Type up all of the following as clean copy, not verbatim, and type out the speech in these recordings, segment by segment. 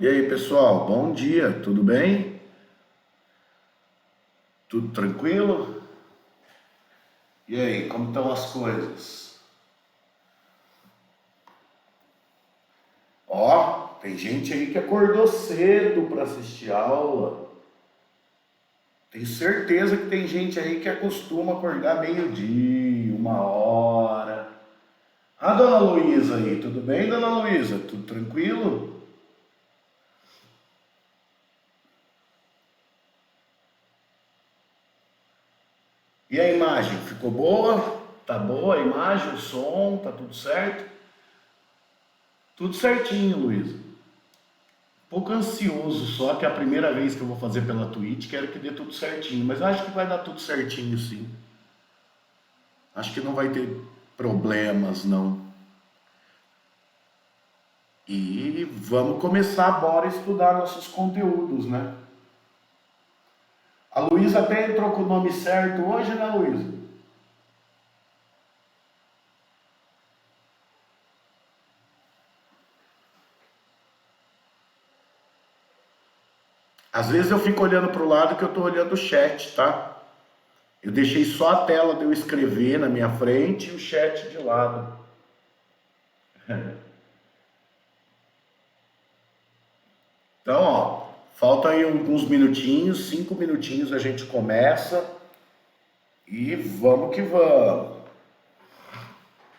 E aí, pessoal, bom dia, tudo bem? Tudo tranquilo? E aí, como estão as coisas? Ó, tem gente aí que acordou cedo para assistir aula. Tenho certeza que tem gente aí que acostuma acordar meio-dia, 1 hora. Ah, dona Luísa aí, tudo bem, dona Luísa? Tudo tranquilo? E a imagem, ficou boa? Tá boa a imagem, o som, tá tudo certo? Tudo certinho, Luísa. Pouco ansioso, só que é a primeira vez que eu vou fazer pela Twitch, quero que dê tudo certinho, mas eu acho que vai dar tudo certinho sim. Acho que não vai ter problemas não. E vamos começar agora a estudar nossos conteúdos, né? A Luísa até entrou com o nome certo hoje, né, Luísa? Às vezes eu fico olhando para o lado que eu estou olhando o chat, tá? Eu deixei só a tela de eu escrever na minha frente e o chat de lado. Então, ó, falta aí alguns minutinhos, 5 minutinhos a gente começa e vamos que vamos.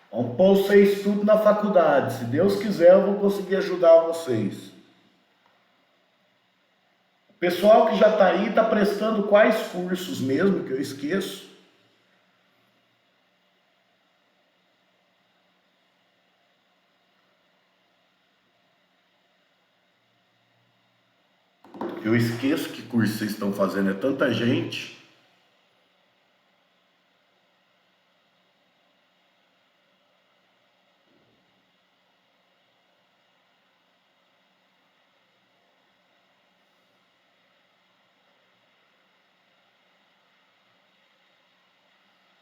Vamos pôr vocês tudo na faculdade. Se Deus quiser, eu vou conseguir ajudar vocês. O pessoal que já está aí está prestando quais cursos mesmo, que eu esqueço. Eu esqueço que curso vocês estão fazendo, é tanta gente.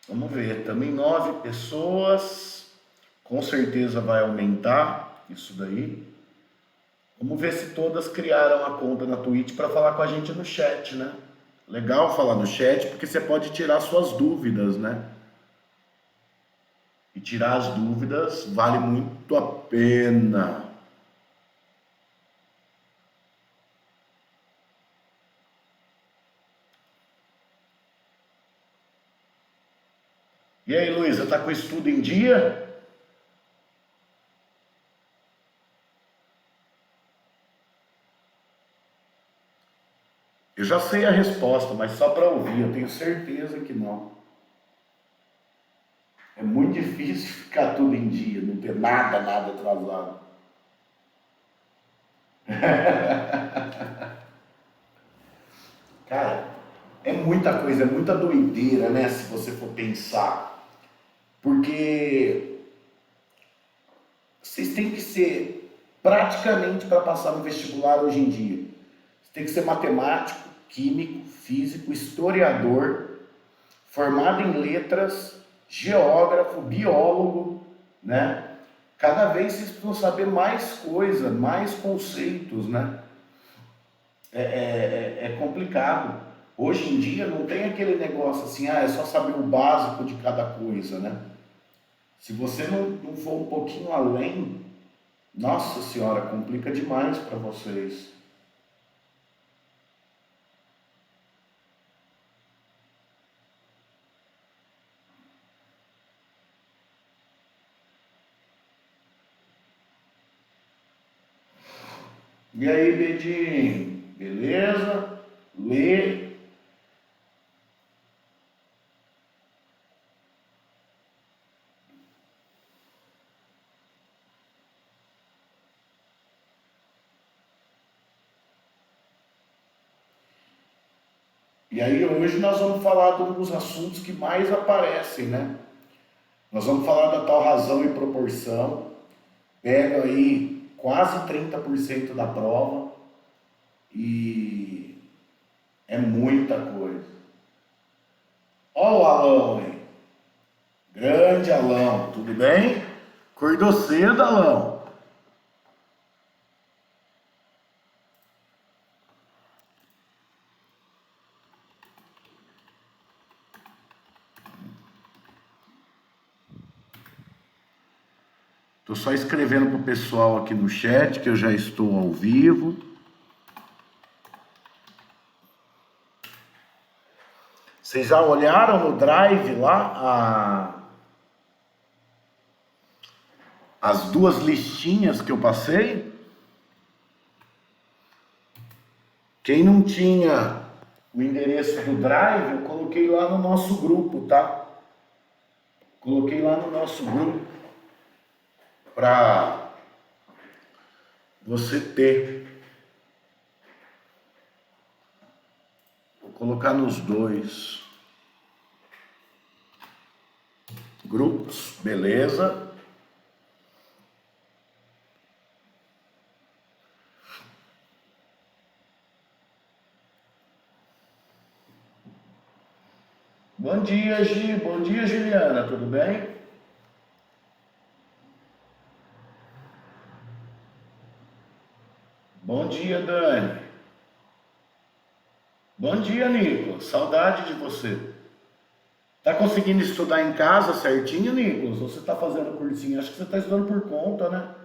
Vamos ver, também 9 pessoas. Com certeza vai aumentar isso daí. Vamos ver se todas criaram a conta na Twitch para falar com a gente no chat, né? Legal falar no chat porque você pode tirar suas dúvidas, né? E tirar as dúvidas vale muito a pena. E aí, Luísa, tá com o estudo em dia? Eu já sei a resposta, mas só para ouvir, eu tenho certeza que não. É muito difícil ficar tudo em dia, não ter nada atrasado. Cara, é muita coisa, é muita doideira, né? Se você for pensar. Porque vocês têm que ser, praticamente para passar no vestibular hoje em dia, você tem que ser matemático, químico, físico, historiador, formado em letras, geógrafo, biólogo, né? Cada vez vocês precisam saber mais coisa, mais conceitos, né? É complicado. Hoje em dia não tem aquele negócio assim, é só saber o básico de cada coisa, né? Se você não for um pouquinho além, nossa senhora, complica demais para vocês. E aí, Bedinho, beleza? Lê. E aí, hoje nós vamos falar de um dos assuntos que mais aparecem, né? Nós vamos falar da tal razão e proporção. Pega aí quase 30% da prova e é muita coisa. Ó o Alão aí. Grande Alão, tudo bem? Acordou cedo, Alão. Tô só escrevendo pro pessoal aqui no chat que eu já estou ao vivo. Vocês já olharam no Drive lá as duas listinhas que eu passei? Quem não tinha o endereço do Drive, eu coloquei lá no nosso grupo, tá? Coloquei lá no nosso grupo para você ter. Vou colocar nos dois grupos, beleza? Bom dia, Gi. Bom dia, Juliana. Tudo bem? Bom dia, Dani. Bom dia, Nicolas. Saudade de você. Tá conseguindo estudar em casa certinho, Nicolas? Ou você tá fazendo cursinho? Acho que você tá estudando por conta, né?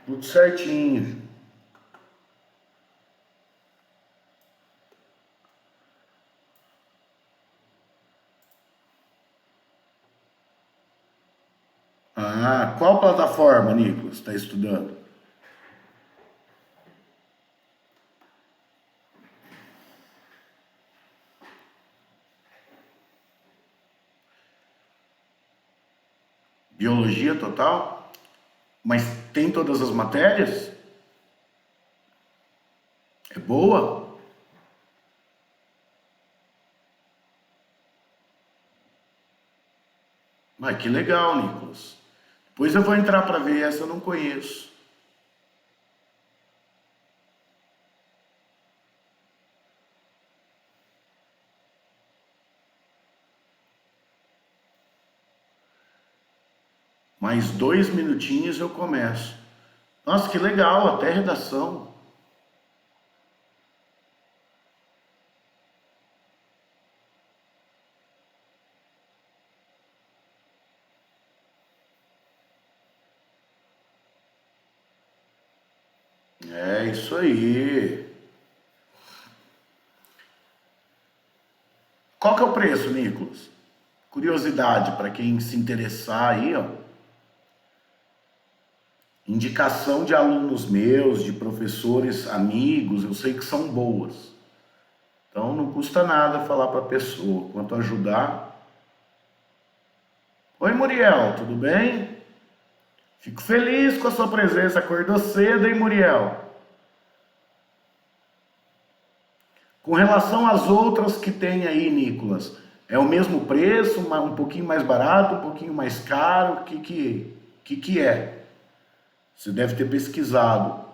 Tudo certinho. Ah, qual plataforma, Nicolas, está estudando? Biologia total? Mas tem todas as matérias? É boa? Mas que legal, Nicolas. Depois eu vou entrar para ver, essa eu não conheço. Mais 2 minutinhos eu começo. Nossa, que legal, até redação. É isso aí. Qual que é o preço, Nicolas? Curiosidade para quem se interessar aí, ó. Indicação de alunos meus, de professores, amigos, eu sei que são boas. Então não custa nada falar para a pessoa, quanto ajudar. Oi, Muriel, tudo bem? Fico feliz com a sua presença. Acordou cedo, hein, Muriel? Com relação às outras que tem aí, Nicolas, é o mesmo preço, um pouquinho mais barato, um pouquinho mais caro? O que é? Você deve ter pesquisado.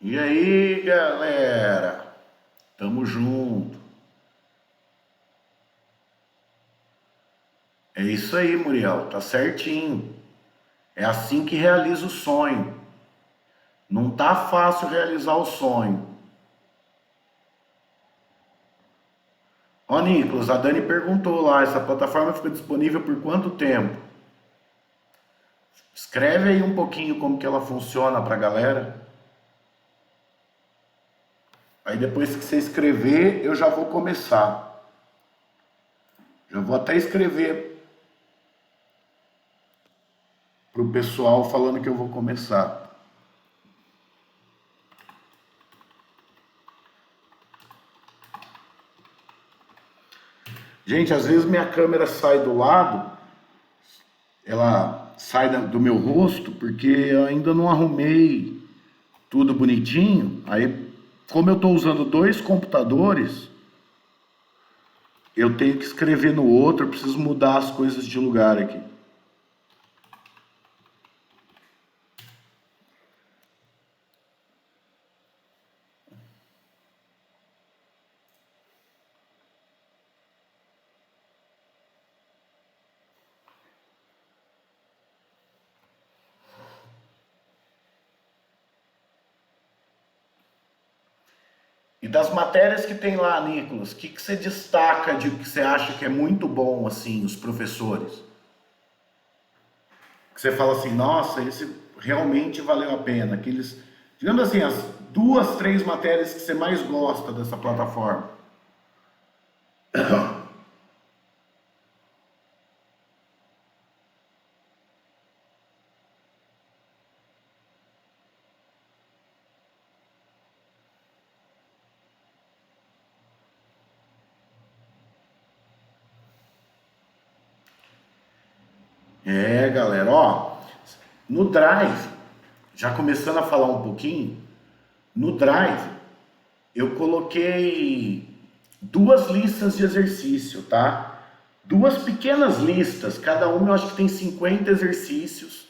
E aí, galera? Tamo junto. É isso aí, Muriel, tá certinho. É assim que realiza o sonho. Não tá fácil realizar o sonho. Ó, Nicolas, a Dani perguntou lá, essa plataforma fica disponível por quanto tempo? Escreve aí um pouquinho como que ela funciona pra galera. Aí depois que você escrever, eu já vou começar. Já vou até escrever pro pessoal falando que eu vou começar. Gente, às vezes minha câmera sai do lado, ela sai do meu rosto, porque eu ainda não arrumei tudo bonitinho. Aí, como eu estou usando 2 computadores, eu tenho que escrever no outro, eu preciso mudar as coisas de lugar aqui. E das matérias que tem lá, Nicolas, o que você destaca de que você acha que é muito bom, assim, os professores? Que você fala assim, nossa, esse realmente valeu a pena. Aqueles, digamos assim, as 2, 3 matérias que você mais gosta dessa plataforma. É, galera, ó, no Drive, já começando a falar um pouquinho, no Drive eu coloquei 2 listas de exercício, tá? 2 pequenas listas, cada uma eu acho que tem 50 exercícios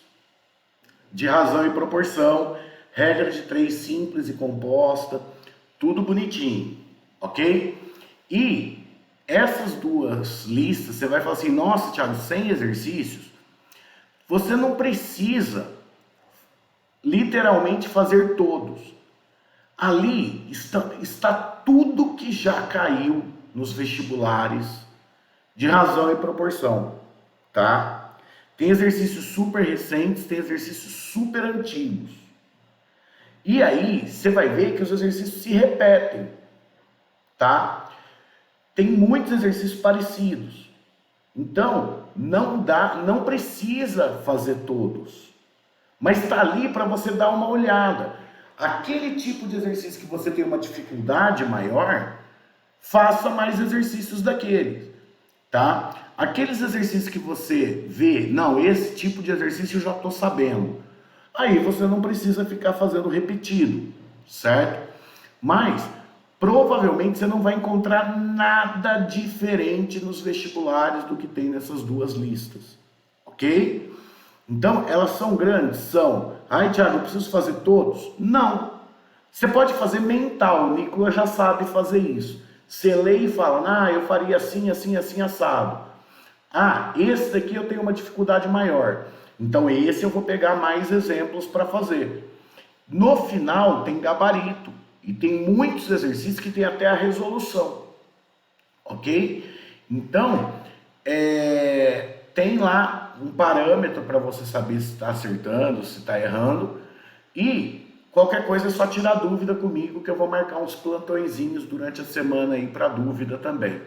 de razão e proporção, regra de 3 simples e composta, tudo bonitinho, ok? E essas 2 listas, você vai falar assim, nossa, Thiago, 100 exercícios? Você não precisa literalmente fazer todos. Ali está tudo que já caiu nos vestibulares de razão e proporção, tá? Tem exercícios super recentes, tem exercícios super antigos. E aí você vai ver que os exercícios se repetem, tá? Tem muitos exercícios parecidos. Então, não precisa fazer todos. Mas está ali para você dar uma olhada. Aquele tipo de exercício que você tem uma dificuldade maior, faça mais exercícios daqueles, tá? Aqueles exercícios que você vê, não, esse tipo de exercício eu já estou sabendo. Aí você não precisa ficar fazendo repetido, certo? Mas provavelmente você não vai encontrar nada diferente nos vestibulares do que tem nessas 2 listas, ok? Então, elas são grandes? São. Ai, Thiago, eu preciso fazer todos? Não. Você pode fazer mental, o Nicolas já sabe fazer isso. Você lê e fala, eu faria assim, assim, assim, assado. Esse daqui eu tenho uma dificuldade maior. Então, esse eu vou pegar mais exemplos para fazer. No final, tem gabarito. E tem muitos exercícios que tem até a resolução. Ok? Então, tem lá um parâmetro para você saber se está acertando, se está errando. E qualquer coisa é só tirar dúvida comigo, que eu vou marcar uns plantõezinhos durante a semana aí para dúvida também.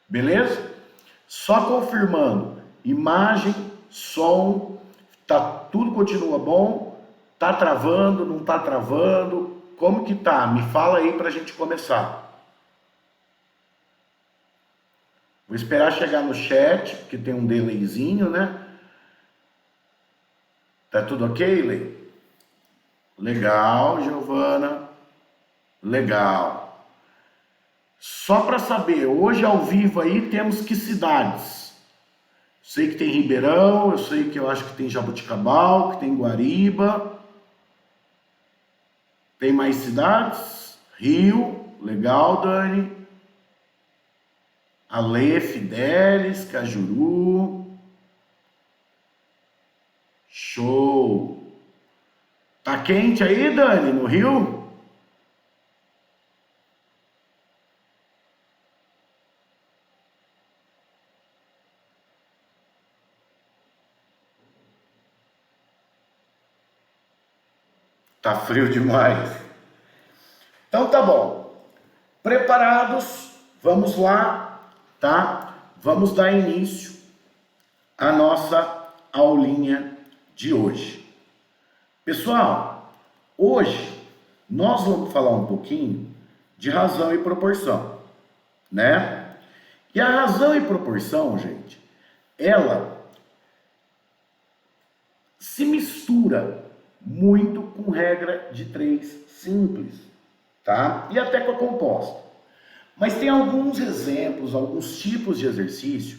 Beleza? Só confirmando, imagem, som, tudo continua bom? Tá travando, não tá travando? Como que tá? Me fala aí para a gente começar. Vou esperar chegar no chat, porque tem um delayzinho, né? Tá tudo ok, Lei? Legal, Giovana. Legal. Só para saber, hoje ao vivo aí temos que cidades? Sei que tem Ribeirão, eu sei que eu acho que tem Jaboticabal, que tem Guariba. Tem mais cidades? Rio, legal, Dani. Alê, Fidelis, Cajuru. Show. Tá quente aí, Dani, no Rio? Tá frio demais. Então tá bom. Preparados? Vamos lá, tá? Vamos dar início à nossa aulinha de hoje. Pessoal, hoje nós vamos falar um pouquinho de razão e proporção, né? E a razão e proporção, gente, ela se mistura muito com regra de 3 simples, tá? E até com a composta. Mas tem alguns exemplos, alguns tipos de exercício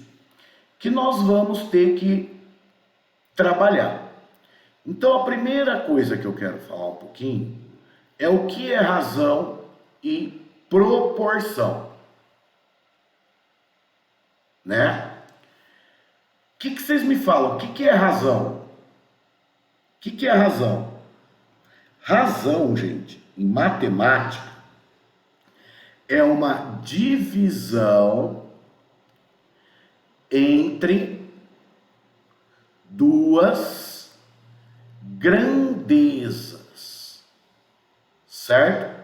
que nós vamos ter que trabalhar. Então, a primeira coisa que eu quero falar um pouquinho é o que é razão e proporção, né? O que vocês me falam? O que é razão? O que é razão? Razão, gente, em matemática, é uma divisão entre duas grandezas, certo?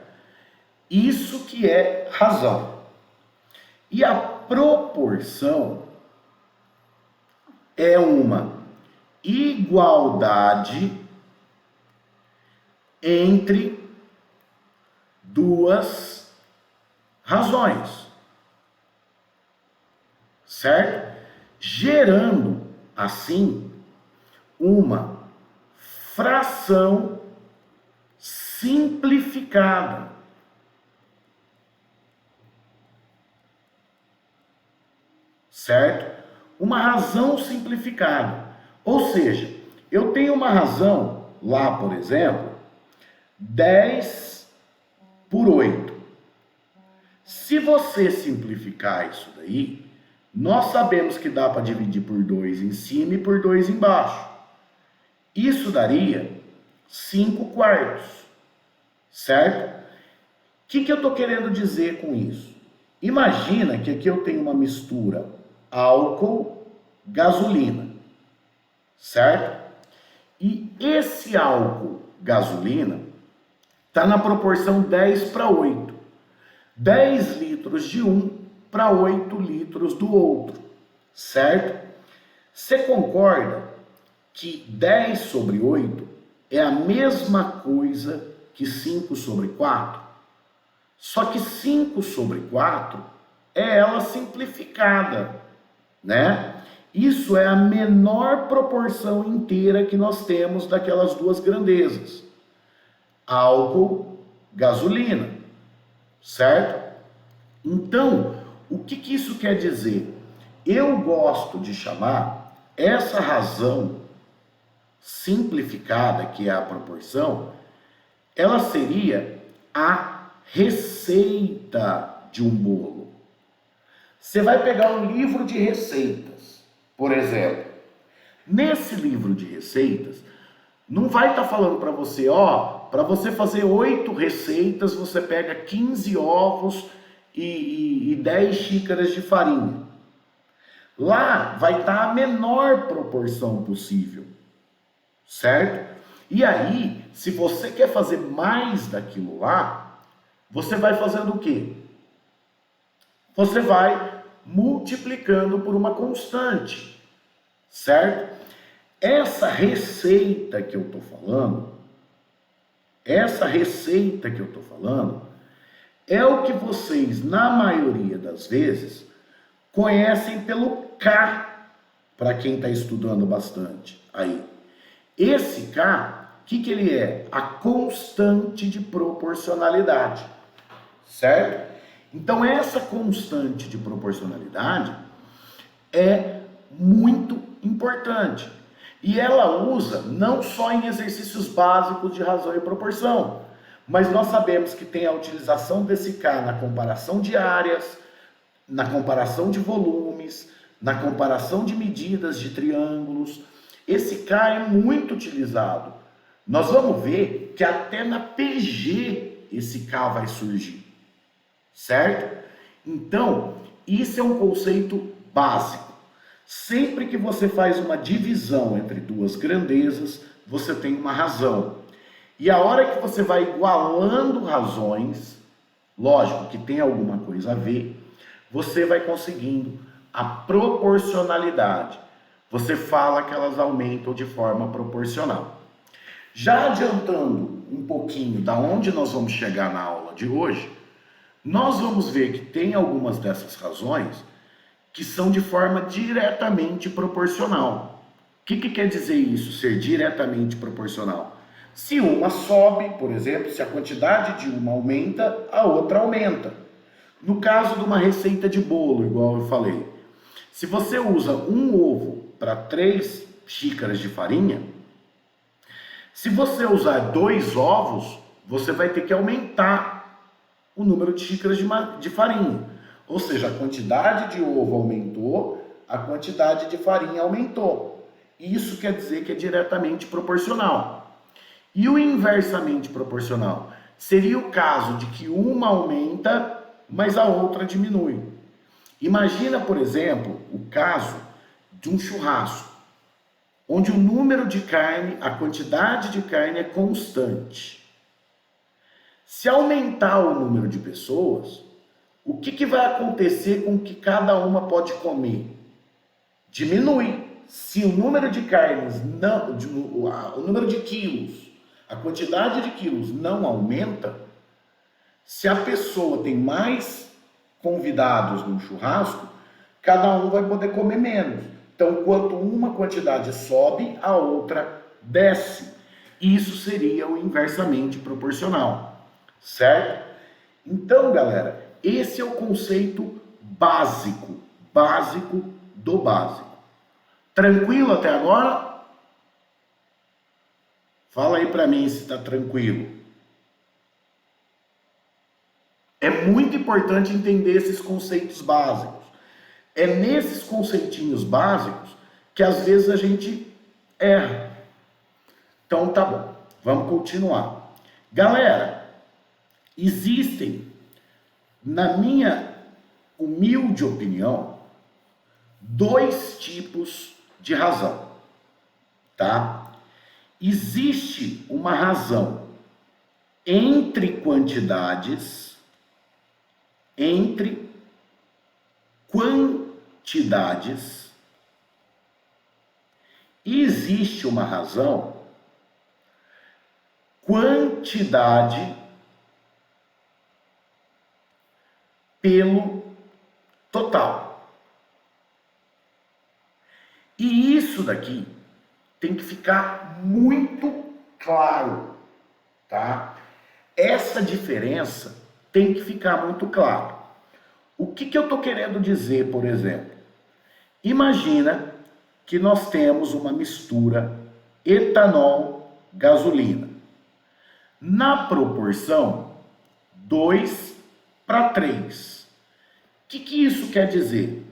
Isso que é razão. E a proporção é uma igualdade entre duas razões, certo? Gerando, assim, uma fração simplificada. Certo? Uma razão simplificada. Ou seja, eu tenho uma razão lá, por exemplo, 10 por 8. Se você simplificar isso daí, nós sabemos que dá para dividir por 2 em cima e por 2 embaixo. Isso daria 5 quartos, certo? O que eu estou querendo dizer com isso? Imagina que aqui eu tenho uma mistura álcool, gasolina, certo? E esse álcool, gasolina, está na proporção 10 para 8. 10 litros de um para 8 litros do outro, certo? Você concorda que 10 sobre 8 é a mesma coisa que 5 sobre 4? Só que 5 sobre 4 é ela simplificada, né? Isso é a menor proporção inteira que nós temos daquelas duas grandezas. Álcool, gasolina, certo? Então, o que isso quer dizer? Eu gosto de chamar essa razão simplificada, que é a proporção, ela seria a receita de um bolo. Você vai pegar um livro de receitas, por exemplo. Nesse livro de receitas, não vai estar falando para você, para você fazer 8 receitas, você pega 15 ovos e 10 xícaras de farinha. Lá vai estar a menor proporção possível, certo? E aí, se você quer fazer mais daquilo lá, você vai fazendo o quê? Você vai multiplicando por uma constante, certo? Essa receita que eu estou falando, é o que vocês, na maioria das vezes, conhecem pelo K, para quem está estudando bastante aí. Esse K, o que ele é? A constante de proporcionalidade, certo? Então, essa constante de proporcionalidade é muito importante. E ela usa não só em exercícios básicos de razão e proporção, mas nós sabemos que tem a utilização desse K na comparação de áreas, na comparação de volumes, na comparação de medidas de triângulos. Esse K é muito utilizado. Nós vamos ver que até na PG esse K vai surgir, certo? Então, isso é um conceito básico. Sempre que você faz uma divisão entre duas grandezas, você tem uma razão. E a hora que você vai igualando razões, lógico que tem alguma coisa a ver, você vai conseguindo a proporcionalidade. Você fala que elas aumentam de forma proporcional. Já adiantando um pouquinho da onde nós vamos chegar na aula de hoje, nós vamos ver que tem algumas dessas razões que são de forma diretamente proporcional. O que quer dizer isso, ser diretamente proporcional? Se uma sobe, por exemplo, se a quantidade de uma aumenta, a outra aumenta. No caso de uma receita de bolo, igual eu falei, se você usa um ovo para 3 xícaras de farinha, se você usar 2 ovos, você vai ter que aumentar o número de xícaras de farinha. Ou seja, a quantidade de ovo aumentou, a quantidade de farinha aumentou. Isso quer dizer que é diretamente proporcional. E o inversamente proporcional? Seria o caso de que uma aumenta mas a outra diminui. Imagina, por exemplo, o caso de um churrasco, onde o número de carne, a quantidade de carne é constante. Se aumentar o número de pessoas, o que vai acontecer com o que cada uma pode comer? Diminui. Se o número de carnes não, o número de quilos, a quantidade de quilos não aumenta, se a pessoa tem mais convidados no churrasco, cada um vai poder comer menos. Então, quanto uma quantidade sobe, a outra desce. Isso seria o inversamente proporcional, certo? Então, galera, esse é o conceito básico do básico. Tranquilo até agora? Fala aí para mim se está tranquilo. É muito importante entender esses conceitos básicos. É nesses conceitinhos básicos que às vezes a gente erra. Então tá bom, vamos continuar. Galera, existem, na minha humilde opinião, 2 tipos de razão, tá? Existe uma razão entre quantidades, e existe uma razão quantidade pelo total. E isso daqui tem que ficar muito claro, tá? Essa diferença tem que ficar muito claro. O que eu estou querendo dizer, por exemplo? Imagina que nós temos uma mistura etanol-gasolina. Na proporção 2:3. O que isso quer dizer?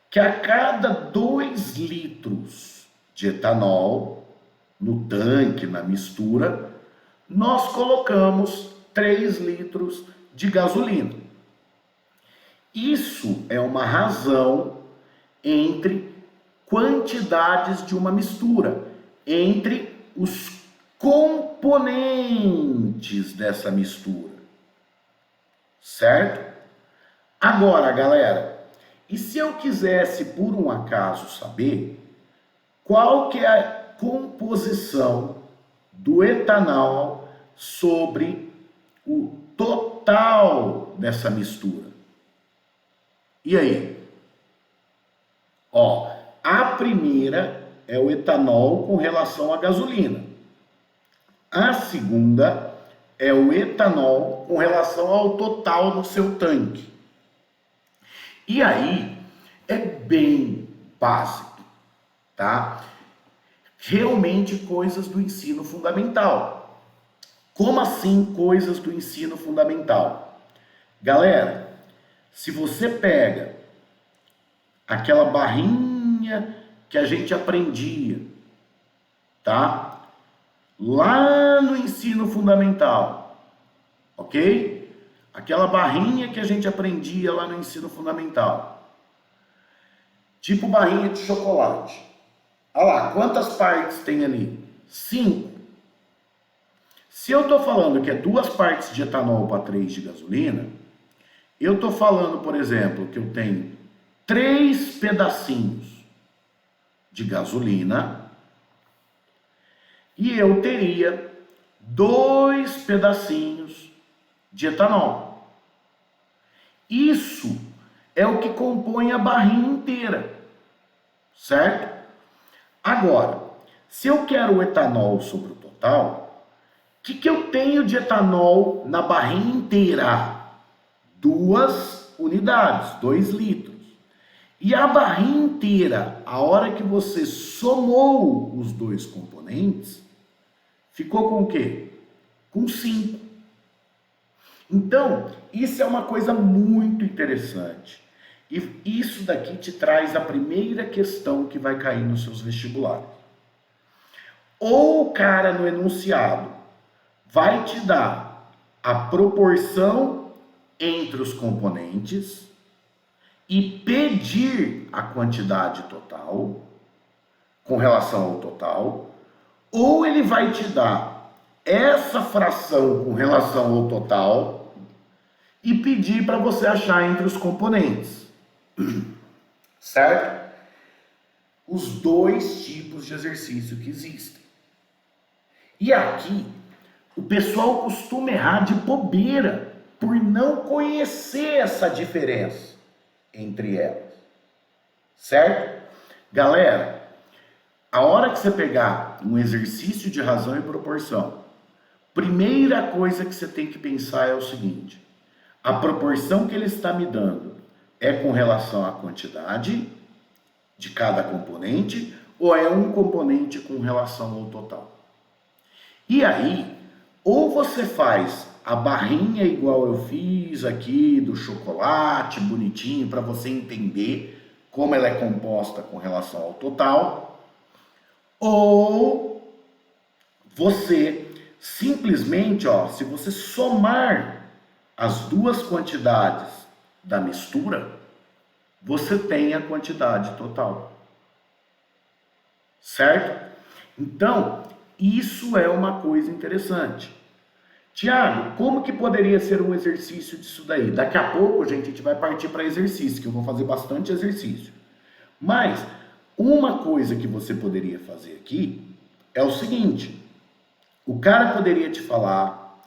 Que a cada 2 litros de etanol no tanque, na mistura, nós colocamos 3 litros de gasolina. Isso é uma razão entre quantidades de uma mistura, entre os componentes dessa mistura, certo? Agora, galera, e se eu quisesse, por um acaso, saber qual que é a composição do etanol sobre o total dessa mistura? E aí? Ó, a primeira é o etanol com relação à gasolina. A segunda é o etanol com relação ao total no seu tanque. E aí é bem básico, tá? Realmente coisas do ensino fundamental. Como assim coisas do ensino fundamental? Galera, se você pega aquela barrinha que a gente aprendia, tá? Lá no ensino fundamental, ok? Aquela barrinha que a gente aprendia lá no ensino fundamental. Tipo barrinha de chocolate. Olha lá, quantas partes tem ali? 5. Se eu estou falando que é 2 partes de etanol para 3 de gasolina, eu estou falando, por exemplo, que eu tenho 3 pedacinhos de gasolina e eu teria 2 pedacinhos de etanol. Isso é o que compõe a barrinha inteira, certo? Agora, se eu quero o etanol sobre o total, o que eu tenho de etanol na barrinha inteira? 2 unidades, 2 litros. E a barrinha inteira, a hora que você somou os 2 componentes, ficou com o quê? Com 5. Então, isso é uma coisa muito interessante. E isso daqui te traz a primeira questão que vai cair nos seus vestibulares. Ou o cara no enunciado vai te dar a proporção entre os componentes e pedir a quantidade total com relação ao total, ou ele vai te dar essa fração com relação ao total e pedir para você achar entre os componentes, certo? Os dois tipos de exercício que existem. E aqui, o pessoal costuma errar de bobeira por não conhecer essa diferença entre elas, certo? Galera, a hora que você pegar um exercício de razão e proporção, primeira coisa que você tem que pensar é o seguinte: a proporção que ele está me dando é com relação à quantidade de cada componente ou é um componente com relação ao total? E aí, ou você faz a barrinha igual eu fiz aqui do chocolate, bonitinho, para você entender como ela é composta com relação ao total, ou você simplesmente, se você somar as duas quantidades da mistura, você tem a quantidade total. Certo? Então, isso é uma coisa interessante. Tiago, como que poderia ser um exercício disso daí? Daqui a pouco, gente, a gente vai partir para exercício, que eu vou fazer bastante exercício. Mas, uma coisa que você poderia fazer aqui é o seguinte: o cara poderia te falar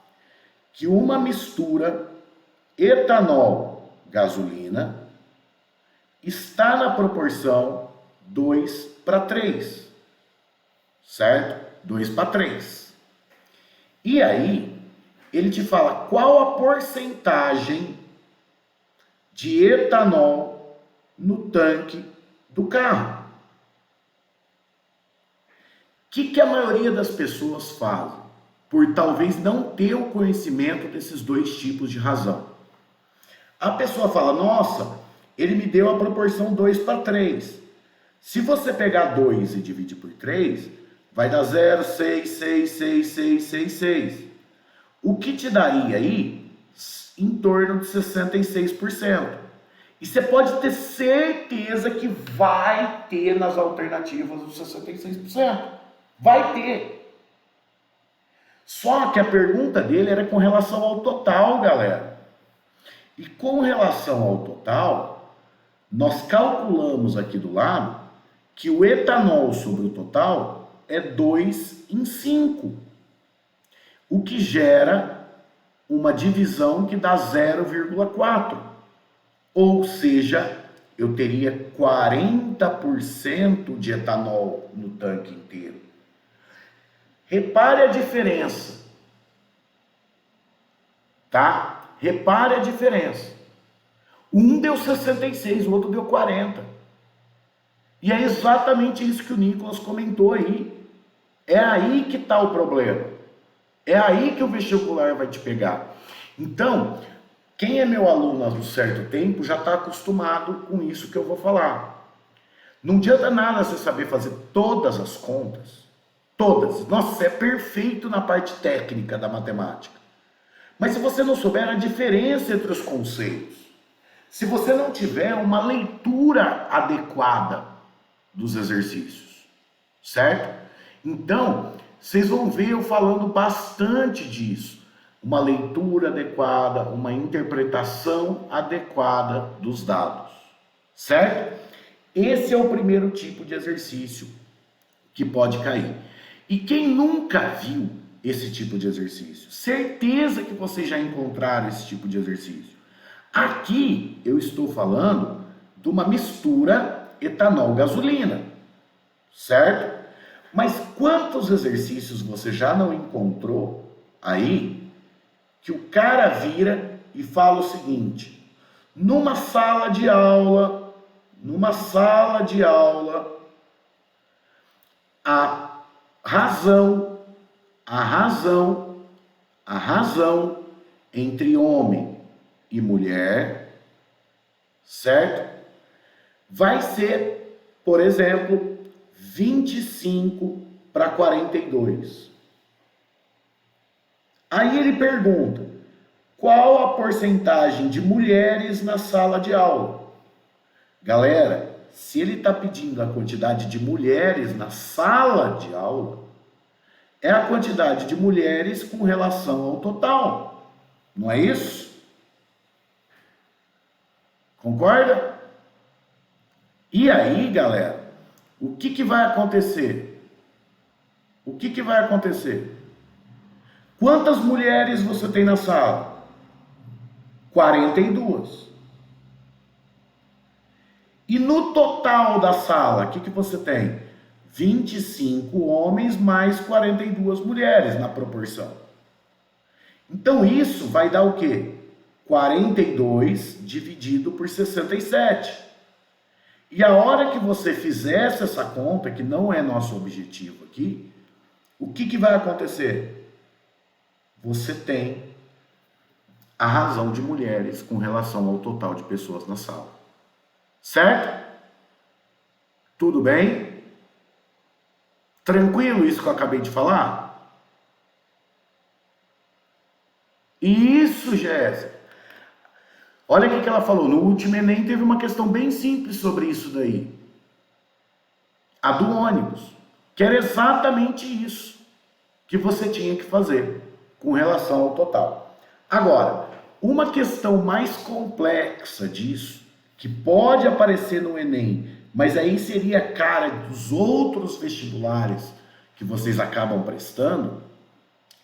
que uma mistura etanol-gasolina está na proporção 2:3, certo? 2:3. E aí, ele te fala qual a porcentagem de etanol no tanque do carro. O que a maioria das pessoas fazem? Por talvez não ter o conhecimento desses dois tipos de razão. A pessoa fala: nossa, ele me deu a proporção 2:3. Se você pegar 2 e dividir por 3, vai dar 0,6666666. O que te daria aí em torno de 66%. E você pode ter certeza que vai ter nas alternativas os 66%. Vai ter. Só que a pergunta dele era com relação ao total, galera. E com relação ao total, nós calculamos aqui do lado que o etanol sobre o total é 2:5, o que gera uma divisão que dá 0,4. Ou seja, eu teria 40% de etanol no tanque inteiro. Repare a diferença, tá? Repare a diferença. Um deu 66, o outro deu 40. E é exatamente isso que o Nicolas comentou aí. É aí que está o problema. É aí que o vestibular vai te pegar. Então, quem é meu aluno há um certo tempo já está acostumado com isso que eu vou falar. Não adianta nada você saber fazer todas as contas. Todas. Nossa, você é perfeito na parte técnica da matemática. Mas se você não souber a diferença entre os conceitos, se você não tiver uma leitura adequada dos exercícios, certo? Então, vocês vão ver eu falando bastante disso. Uma leitura adequada, uma interpretação adequada dos dados, certo? Esse é o primeiro tipo de exercício que pode cair. E quem nunca viu esse tipo de exercício, certeza que vocês já encontraram esse tipo de exercício. Aqui eu estou falando de uma mistura etanol-gasolina, certo? Mas quantos exercícios você já não encontrou aí que o cara vira e fala o seguinte: numa sala de aula, a razão entre homem e mulher, certo? Vai ser, por exemplo, 25:42. Aí ele pergunta: Qual a porcentagem de mulheres na sala de aula? Galera, se ele está pedindo a quantidade de mulheres na sala de aula, é a quantidade de mulheres com relação ao total. Não é isso? Concorda? E aí, galera, o que vai acontecer? O que vai acontecer? Quantas mulheres você tem na sala? 42. E no total da sala, o que você tem? 25 homens mais 42 mulheres na proporção. Então isso vai dar o quê? 42 dividido por 67. E a hora que você fizesse essa conta, que não é nosso objetivo aqui, o que vai acontecer? Você tem a razão de mulheres com relação ao total de pessoas na sala. Certo? Tudo bem? Tranquilo isso que eu acabei de falar? Isso, Jéssica. Olha o que ela falou. No último Enem teve uma questão bem simples sobre isso daí. A do ônibus. Que era exatamente isso que você tinha que fazer com relação ao total. Agora, uma questão mais complexa disso, que pode aparecer no Enem, mas aí seria a cara dos outros vestibulares que vocês acabam prestando,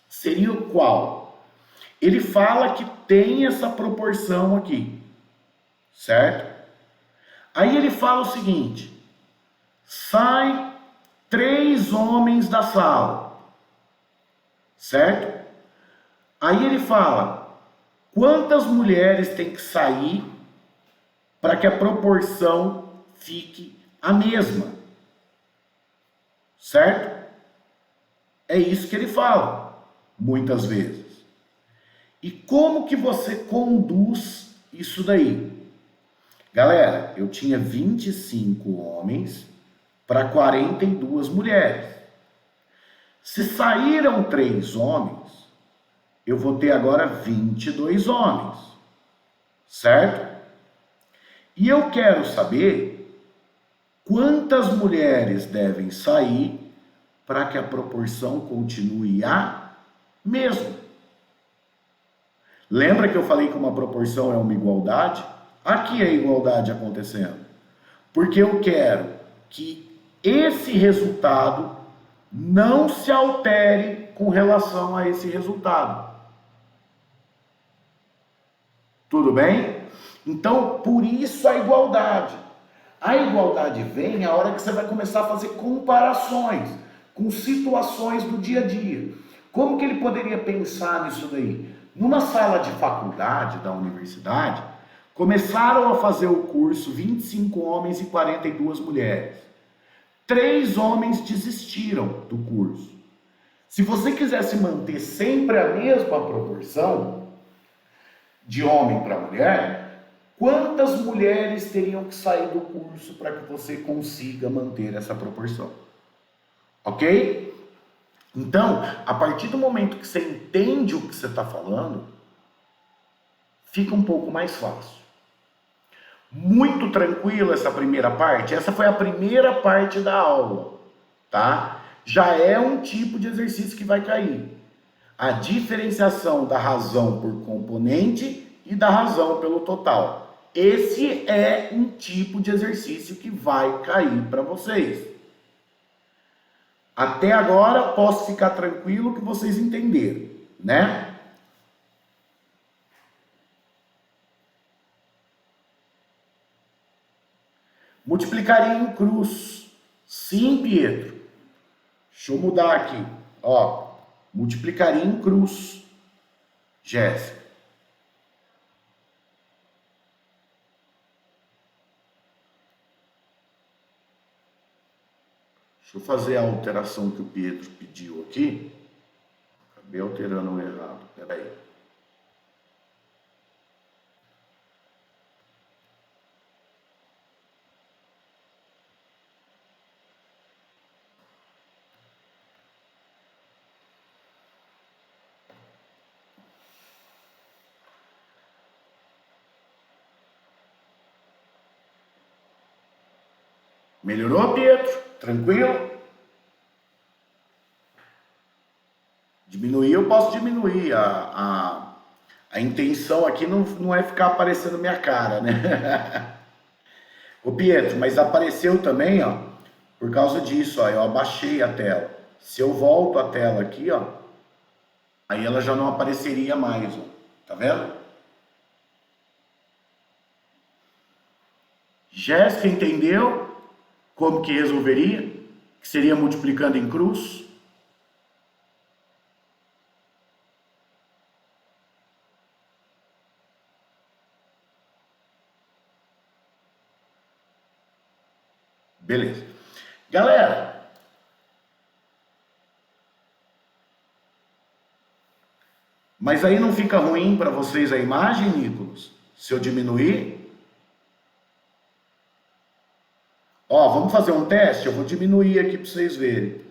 seria o qual? Ele fala que tem essa proporção aqui, certo? Aí ele fala o seguinte: sai 3 homens da sala, certo? Aí ele fala quantas mulheres tem que sair para que a proporção fique a mesma, certo? É isso que ele fala, muitas vezes. E como que você conduz isso daí? Galera, eu tinha 25 homens para 42 mulheres. Se saíram 3 homens, eu vou ter agora 22 homens, certo? E eu quero saber quantas mulheres devem sair para que a proporção continue a mesma. Lembra que eu falei que uma proporção é uma igualdade? Aqui é a igualdade acontecendo. Porque eu quero que esse resultado não se altere com relação a esse resultado. Tudo bem? Então, por isso a igualdade. A igualdade vem a hora que você vai começar a fazer comparações com situações do dia a dia. Como que ele poderia pensar nisso daí? Numa sala de faculdade da universidade, começaram a fazer o curso 25 homens e 42 mulheres. 3 homens desistiram do curso. Se você quisesse manter sempre a mesma proporção de homem para mulher, quantas mulheres teriam que sair do curso para que você consiga manter essa proporção? Ok? Então, a partir do momento que você entende o que você está falando, fica um pouco mais fácil. Muito tranquilo essa primeira parte? Essa foi a primeira parte da aula, tá? Já é um tipo de exercício que vai cair. A diferenciação da razão por componente e da razão pelo total. Esse é um tipo de exercício que vai cair para vocês. Até agora, posso ficar tranquilo que vocês entenderam, né? Multiplicaria em cruz. Sim, Pietro. Deixa eu mudar aqui. Ó, multiplicaria em cruz. Jéssica. Deixa eu fazer a alteração que o Pietro pediu aqui. Acabei alterando o errado. Peraí. Melhorou, Pietro? Tranquilo? Diminuir, eu posso diminuir. A intenção aqui não é ficar aparecendo minha cara, né? Ô Pietro, mas apareceu também, ó, por causa disso, ó, eu abaixei a tela. Se eu volto a tela aqui, ó, aí ela já não apareceria mais, ó. Tá vendo? Jéssica entendeu como que resolveria? Que seria multiplicando em cruz? Beleza. Galera, mas aí não fica ruim para vocês a imagem, Nicolas? Se eu diminuir? Ó, vamos fazer um teste? Eu vou diminuir aqui para vocês verem.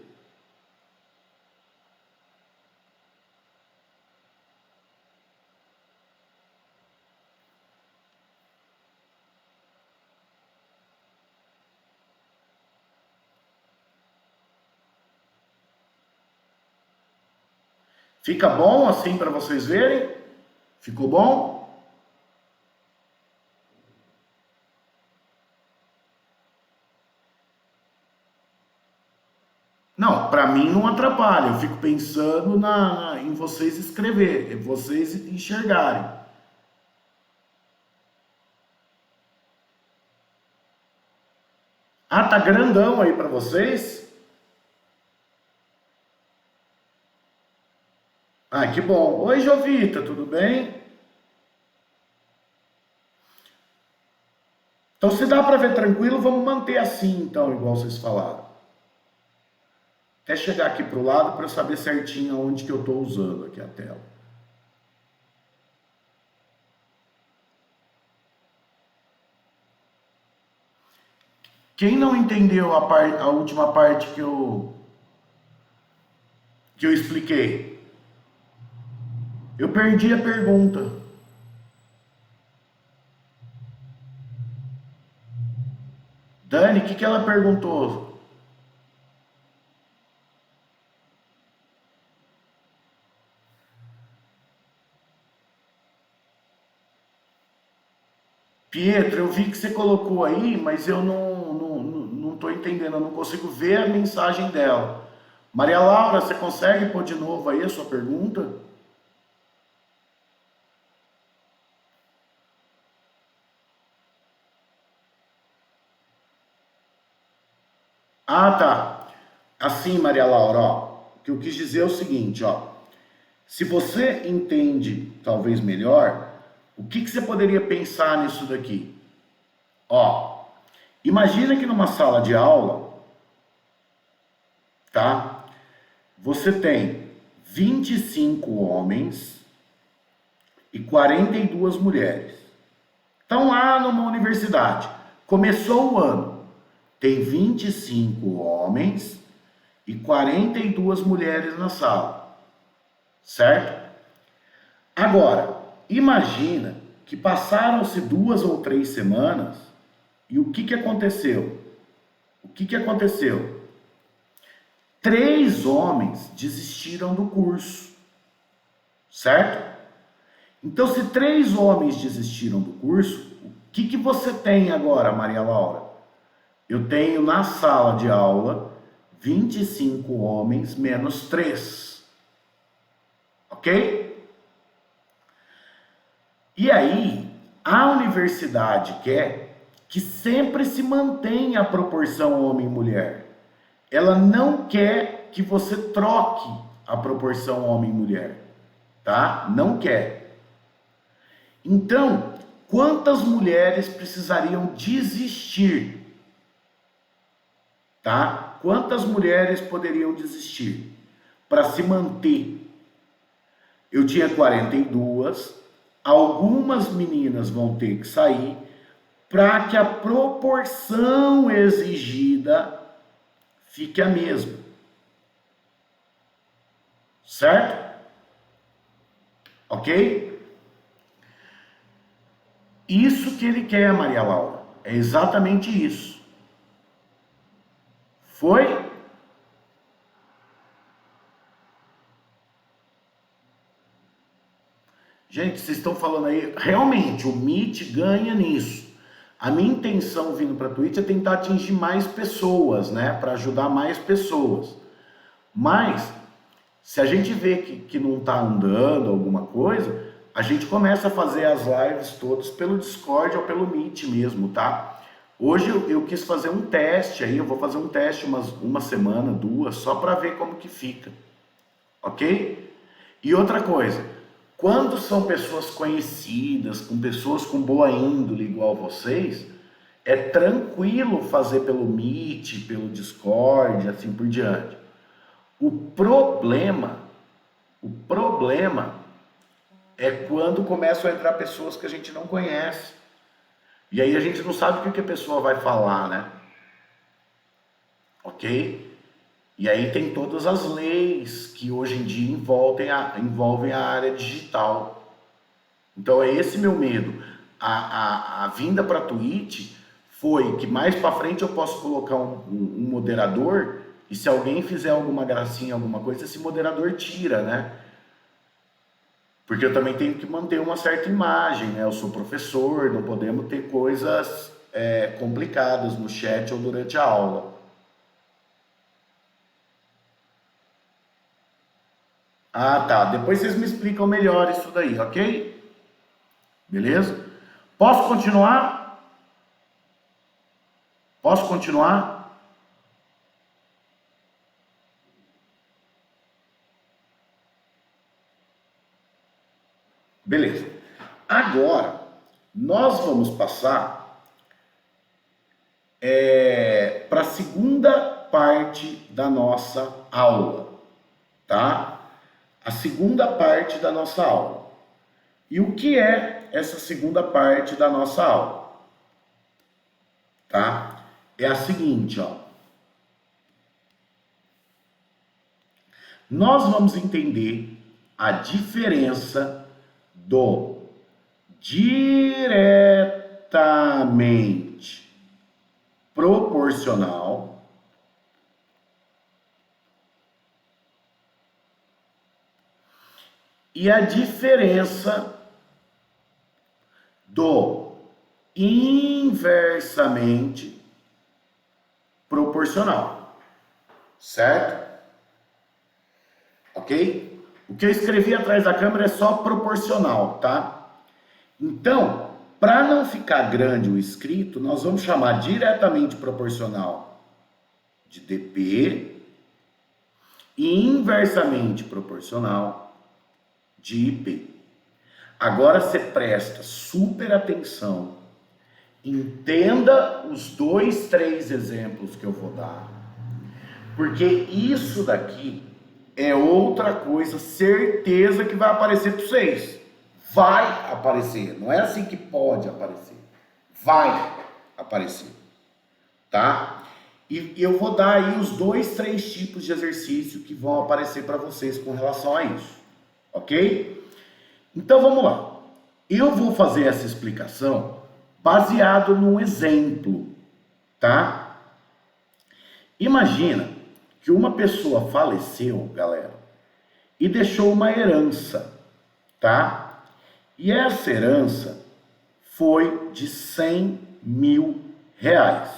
Fica bom assim para vocês verem? Ficou bom? Não, para mim não atrapalha. Eu fico pensando em vocês escrever, vocês enxergarem. Ah, tá grandão aí para vocês? Ah, que bom. Oi, Jovita, tudo bem? Então, se dá para ver tranquilo, vamos manter assim, então, igual vocês falaram. Até chegar aqui pro lado para eu saber certinho onde que eu estou usando aqui a tela. Quem não entendeu a última parte que eu expliquei? Eu perdi a pergunta. Dani, o que ela perguntou? Pietro, eu vi que você colocou aí, mas eu não estou entendendo, eu não consigo ver a mensagem dela. Maria Laura, você consegue pôr de novo aí a sua pergunta? Ah, tá. Assim, Maria Laura, ó, o que eu quis dizer é o seguinte, ó. Se você entende talvez melhor, o que você poderia pensar nisso daqui? Ó, imagina que numa sala de aula, tá? Você tem 25 homens e 42 mulheres. Estão lá numa universidade. Começou o ano. Tem 25 homens e 42 mulheres na sala. Certo? Agora, imagina que passaram-se 2 ou 3 semanas e o que aconteceu? O que aconteceu? 3 homens desistiram do curso, certo? Então, se 3 homens desistiram do curso, o que você tem agora, Maria Laura? Eu tenho na sala de aula 25 homens menos 3. Ok? E aí, a universidade quer que sempre se mantenha a proporção homem-mulher. Ela não quer que você troque a proporção homem-mulher, tá? Não quer. Então, quantas mulheres precisariam desistir, tá? Quantas mulheres poderiam desistir para se manter? Eu tinha 42, algumas meninas vão ter que sair para que a proporção exigida fique a mesma. Certo? Ok? Isso que ele quer, Maria Laura. É exatamente isso. Foi? Gente, vocês estão falando aí, realmente o Meet ganha nisso. A minha intenção vindo para a Twitch é tentar atingir mais pessoas, né? Para ajudar mais pessoas. Mas, se a gente vê que não está andando alguma coisa, a gente começa a fazer as lives todas pelo Discord ou pelo Meet mesmo, tá? Hoje eu quis fazer um teste aí, eu vou fazer um teste uma semana, duas, só para ver como que fica, ok? E outra coisa, quando são pessoas conhecidas, com pessoas com boa índole igual vocês, é tranquilo fazer pelo Meet, pelo Discord, assim por diante. O problema é quando começam a entrar pessoas que a gente não conhece. E aí a gente não sabe o que a pessoa vai falar, né? Ok? E aí tem todas as leis que hoje em dia envolvem a área digital. Então é esse meu medo. A vinda para a Twitch foi que mais para frente eu posso colocar um moderador e se alguém fizer alguma gracinha, alguma coisa, esse moderador tira, né? Porque eu também tenho que manter uma certa imagem, né? Eu sou professor, não podemos ter coisas complicadas no chat ou durante a aula. Ah, tá. Depois vocês me explicam melhor isso daí, ok? Beleza? Posso continuar? Posso continuar? Beleza. Agora, nós vamos passar para a segunda parte da nossa aula, tá? A segunda parte da nossa aula. E o que é essa segunda parte da nossa aula? Tá? É a seguinte, ó. Nós vamos entender a diferença do diretamente proporcional e a diferença do inversamente proporcional, certo? Ok? O que eu escrevi atrás da câmera é só proporcional, tá? Então, para não ficar grande o escrito, nós vamos chamar diretamente proporcional de dp e inversamente proporcional de ip. Agora você presta super atenção, entenda os 2, 3 exemplos que eu vou dar, porque isso daqui é outra coisa, certeza que vai aparecer para vocês. Vai aparecer, não é assim que pode aparecer, vai aparecer, tá? E eu vou dar aí os 2, 3 tipos de exercício que vão aparecer para vocês com relação a isso, ok? Então vamos lá. Eu vou fazer essa explicação baseado num exemplo, tá? Imagina que uma pessoa faleceu, galera, e deixou uma herança, tá? E essa herança foi de 100 mil reais,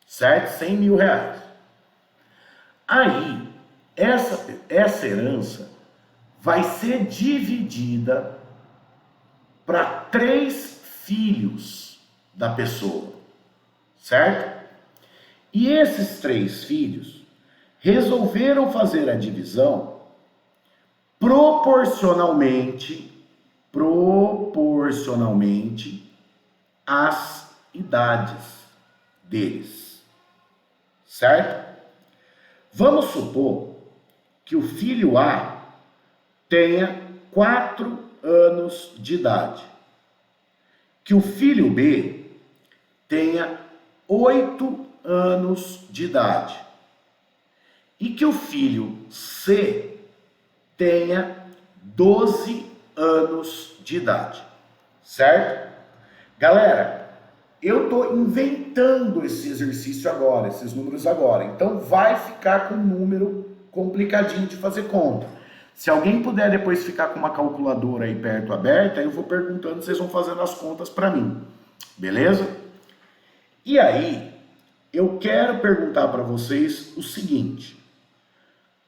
certo? 100 mil reais. Aí, essa herança vai ser dividida para 3 filhos da pessoa, certo? E esses 3 filhos resolveram fazer a divisão proporcionalmente às idades deles, certo? Vamos supor que o filho A tenha 4 anos de idade, que o filho B tenha 8 anos de idade e que o filho C tenha 12 anos de idade, certo? Galera, eu estou inventando esse exercício agora, esses números agora. Então vai ficar com um número complicadinho de fazer conta. Se alguém puder depois ficar com uma calculadora aí perto aberta, eu vou perguntando, vocês vão fazendo as contas para mim. Beleza? E aí, eu quero perguntar para vocês o seguinte: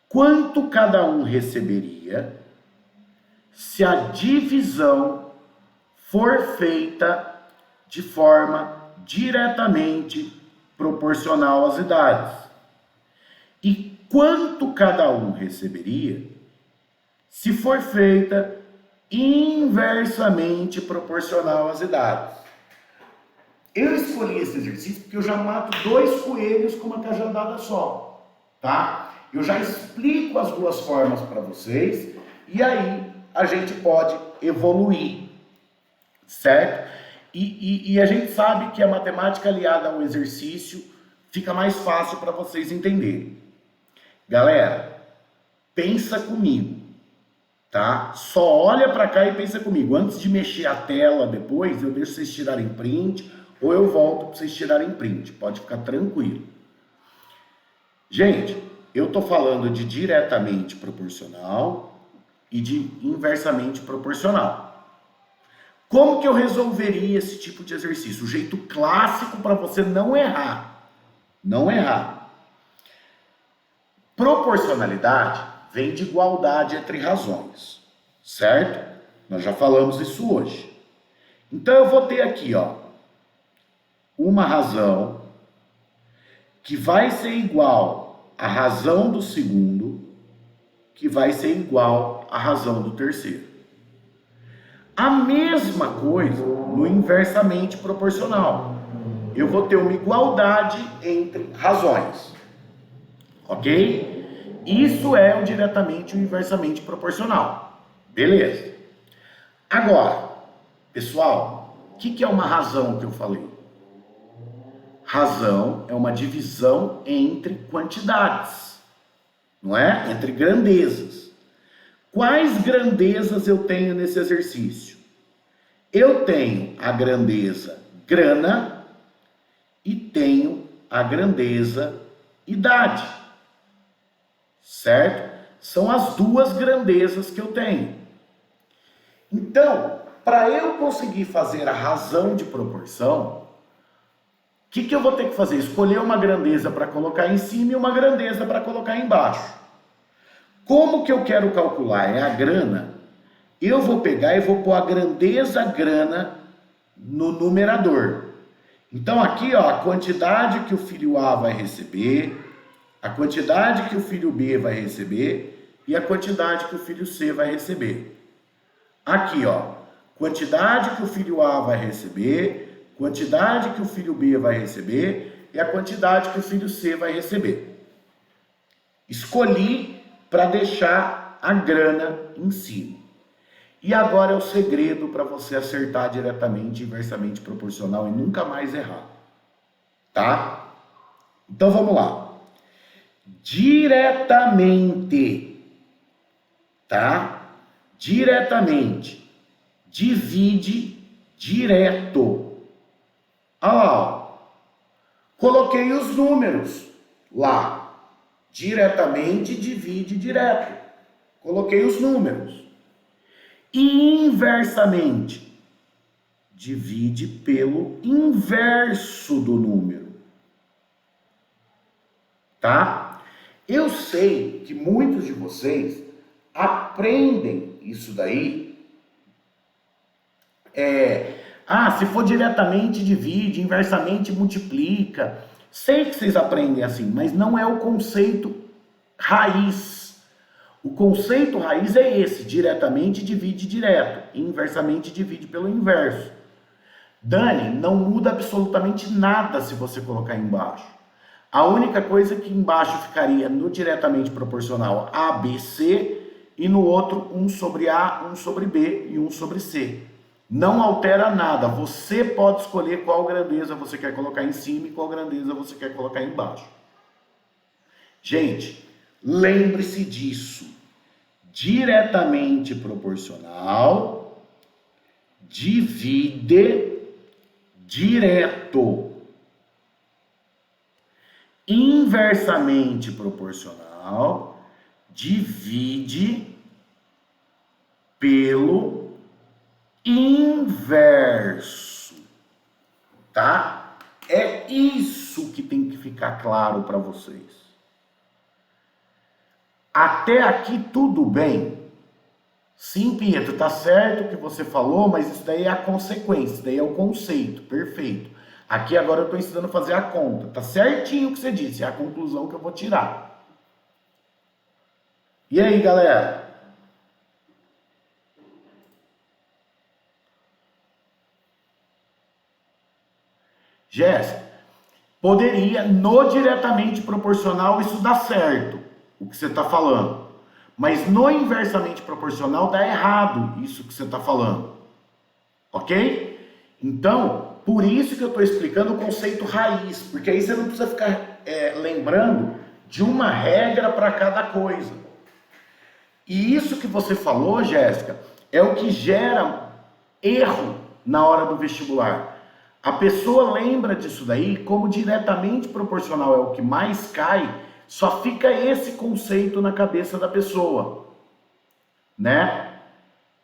quanto cada um receberia se a divisão for feita de forma diretamente proporcional às idades? E quanto cada um receberia se for feita inversamente proporcional às idades? Eu escolhi esse exercício porque eu já mato 2 coelhos com uma cajadada só, tá? Eu já explico as duas formas para vocês e aí a gente pode evoluir, certo? E a gente sabe que a matemática aliada ao exercício fica mais fácil para vocês entenderem. Galera, pensa comigo, tá? Só olha para cá e pensa comigo. Antes de mexer a tela depois, eu deixo vocês tirarem print ou eu volto para vocês tirarem print. Pode ficar tranquilo. Gente, eu estou falando de diretamente proporcional e de inversamente proporcional. Como que eu resolveria esse tipo de exercício? O jeito clássico para você não errar. Não errar. Proporcionalidade vem de igualdade entre razões, certo? Nós já falamos isso hoje. Então eu vou ter aqui, ó, uma razão que vai ser igual à razão do segundo, que vai ser igual à razão do terceiro. A mesma coisa no inversamente proporcional. Eu vou ter uma igualdade entre razões. Ok? Isso é o diretamente e o inversamente proporcional. Beleza. Agora, pessoal, o que é uma razão que eu falei? Razão é uma divisão entre quantidades, não é? Entre grandezas. Quais grandezas eu tenho nesse exercício? Eu tenho a grandeza grana e tenho a grandeza idade, certo? São as duas grandezas que eu tenho. Então, para eu conseguir fazer a razão de proporção, o que eu vou ter que fazer? Escolher uma grandeza para colocar em cima e uma grandeza para colocar embaixo. Como que eu quero calcular? É a grana. Eu vou pegar e vou pôr a grandeza grana no numerador. Então aqui, ó, a quantidade que o filho A vai receber, a quantidade que o filho B vai receber e a quantidade que o filho C vai receber. Aqui, ó, quantidade que o filho A vai receber, quantidade que o filho B vai receber e a quantidade que o filho C vai receber. Escolhi para deixar a grana em cima. E agora é o segredo para você acertar diretamente, inversamente proporcional e nunca mais errar. Tá? Então vamos lá. Diretamente, tá? Diretamente. Divide direto. Olha lá, ó. Coloquei os números lá. Diretamente divide direto. Coloquei os números. E inversamente, divide pelo inverso do número. Tá? Eu sei que muitos de vocês aprendem isso daí. Se for diretamente divide, inversamente multiplica. Sei que vocês aprendem assim, mas não é o conceito raiz. O conceito raiz é esse: diretamente divide direto, inversamente divide pelo inverso. Dani, não muda absolutamente nada se você colocar embaixo. A única coisa é que embaixo ficaria no diretamente proporcional A, B, C, e no outro 1 sobre A, 1 sobre B e 1 sobre C. Não altera nada, você pode escolher qual grandeza você quer colocar em cima e qual grandeza você quer colocar embaixo. Gente, lembre-se disso. Diretamente proporcional divide direto. Inversamente proporcional divide pelo inverso, tá? É isso que tem que ficar claro para vocês. Até aqui tudo bem? Sim, Pietro, tá certo o que você falou, mas isso daí é a consequência, isso daí é o conceito, perfeito. Aqui agora eu estou ensinando a fazer a conta, tá certinho o que você disse, é a conclusão que eu vou tirar. E aí, galera? Jéssica, poderia, no diretamente proporcional, isso dá certo, o que você está falando. Mas no inversamente proporcional dá errado isso que você está falando. Ok? Então, por isso que eu estou explicando o conceito raiz, porque aí você não precisa ficar lembrando de uma regra para cada coisa. E isso que você falou, Jéssica, é o que gera erro na hora do vestibular. A pessoa lembra disso daí, como diretamente proporcional é o que mais cai, só fica esse conceito na cabeça da pessoa, né?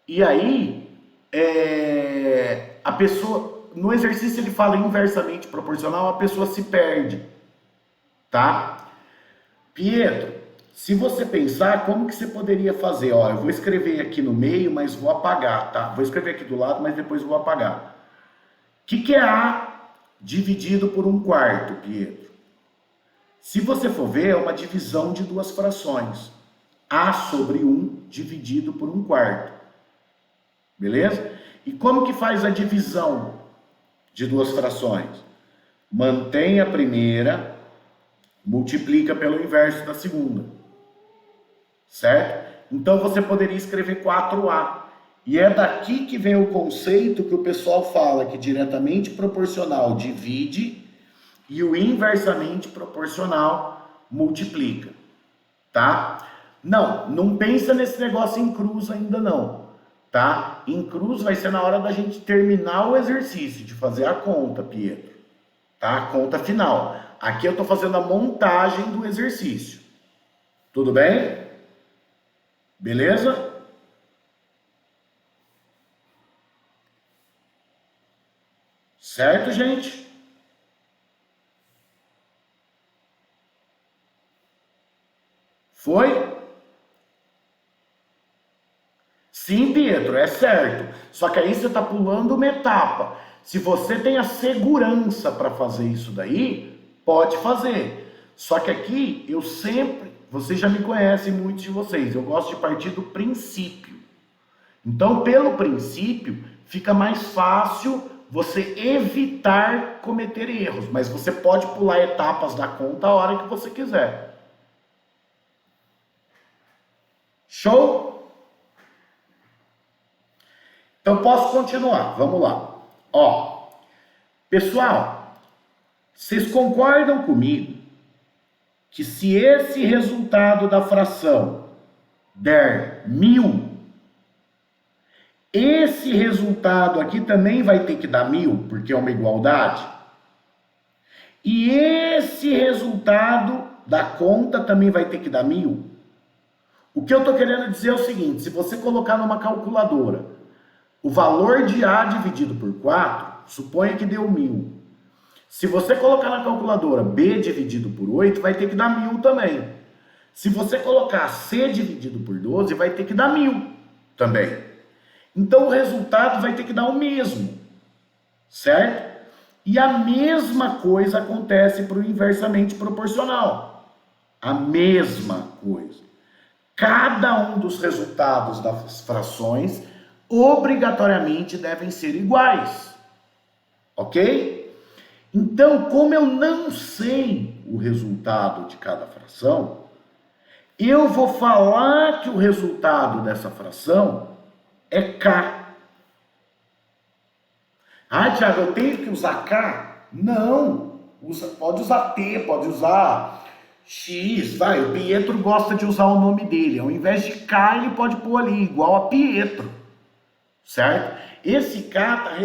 E aí, a pessoa, no exercício ele fala inversamente proporcional, a pessoa se perde, tá? Pietro, se você pensar, como que você poderia fazer? Ó, eu vou escrever aqui no meio, mas vou apagar, tá? Vou escrever aqui do lado, mas depois vou apagar. O que é A dividido por 1/4, Pietro? Se você for ver, é uma divisão de duas frações. A sobre 1 dividido por 1/4. Beleza? E como que faz a divisão de duas frações? Mantém a primeira, multiplica pelo inverso da segunda. Certo? Então você poderia escrever 4A. E é daqui que vem o conceito que o pessoal fala que diretamente proporcional divide e o inversamente proporcional multiplica, tá? Não pensa nesse negócio em cruz ainda não, tá? Em cruz vai ser na hora da gente terminar o exercício, de fazer a conta, Pietro, tá? A conta final. Aqui eu tô fazendo a montagem do exercício. Tudo bem? Beleza? Certo, gente? Foi? Sim, Pietro, é certo. Só que aí você está pulando uma etapa. Se você tem a segurança para fazer isso daí, pode fazer. Só que aqui eu sempre, vocês já me conhecem, muitos de vocês, eu gosto de partir do princípio. Então, pelo princípio, fica mais fácil você evitar cometer erros, mas você pode pular etapas da conta a hora que você quiser. Show? Então posso continuar, vamos lá. Ó, pessoal, vocês concordam comigo que se esse resultado da fração der 1000, esse resultado aqui também vai ter que dar 1000, porque é uma igualdade? E esse resultado da conta também vai ter que dar 1000? O que eu estou querendo dizer é o seguinte, se você colocar numa calculadora o valor de A dividido por 4, suponha que deu 1000. Se você colocar na calculadora B dividido por 8, vai ter que dar 1000 também. Se você colocar C dividido por 12, vai ter que dar 1000 também. Então o resultado vai ter que dar o mesmo, certo? E a mesma coisa acontece para o inversamente proporcional. A mesma coisa. Cada um dos resultados das frações obrigatoriamente devem ser iguais. Ok? Então, como eu não sei o resultado de cada fração, eu vou falar que o resultado dessa fração é K. Ah, Thiago, eu tenho que usar K? Não. Pode usar T, pode usar X. Vai, o Pietro gosta de usar o nome dele. Ao invés de K, ele pode pôr ali, igual a Pietro. certo? Esse K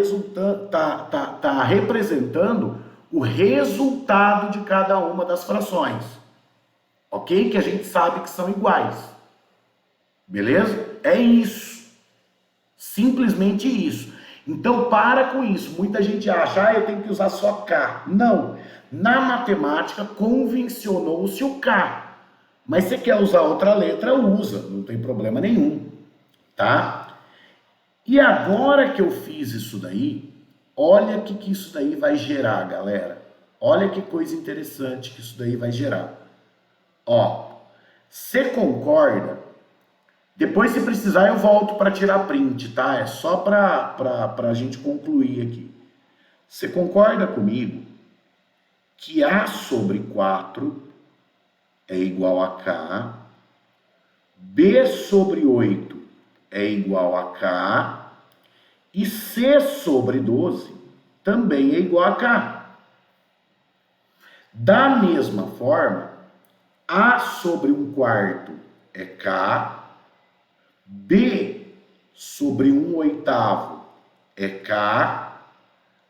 tá representando o resultado de cada uma das frações, ok? Que a gente sabe que são iguais, beleza? É isso, simplesmente isso. Então para com isso, muita gente acha, eu tenho que usar só K. Não, na matemática convencionou-se o K, mas você quer usar outra letra, usa, não tem problema nenhum, tá? E agora que eu fiz isso daí, olha o que isso daí vai gerar, galera. Olha que coisa interessante que isso daí vai gerar. Ó, você concorda? Depois, se precisar, eu volto para tirar print, tá? É só para a gente concluir aqui. Você concorda comigo que A sobre 4 é igual a K, B sobre 8 é igual a K, e C sobre 12 também é igual a K. Da mesma forma, A sobre 1/4 é K, B sobre 1/8 é K,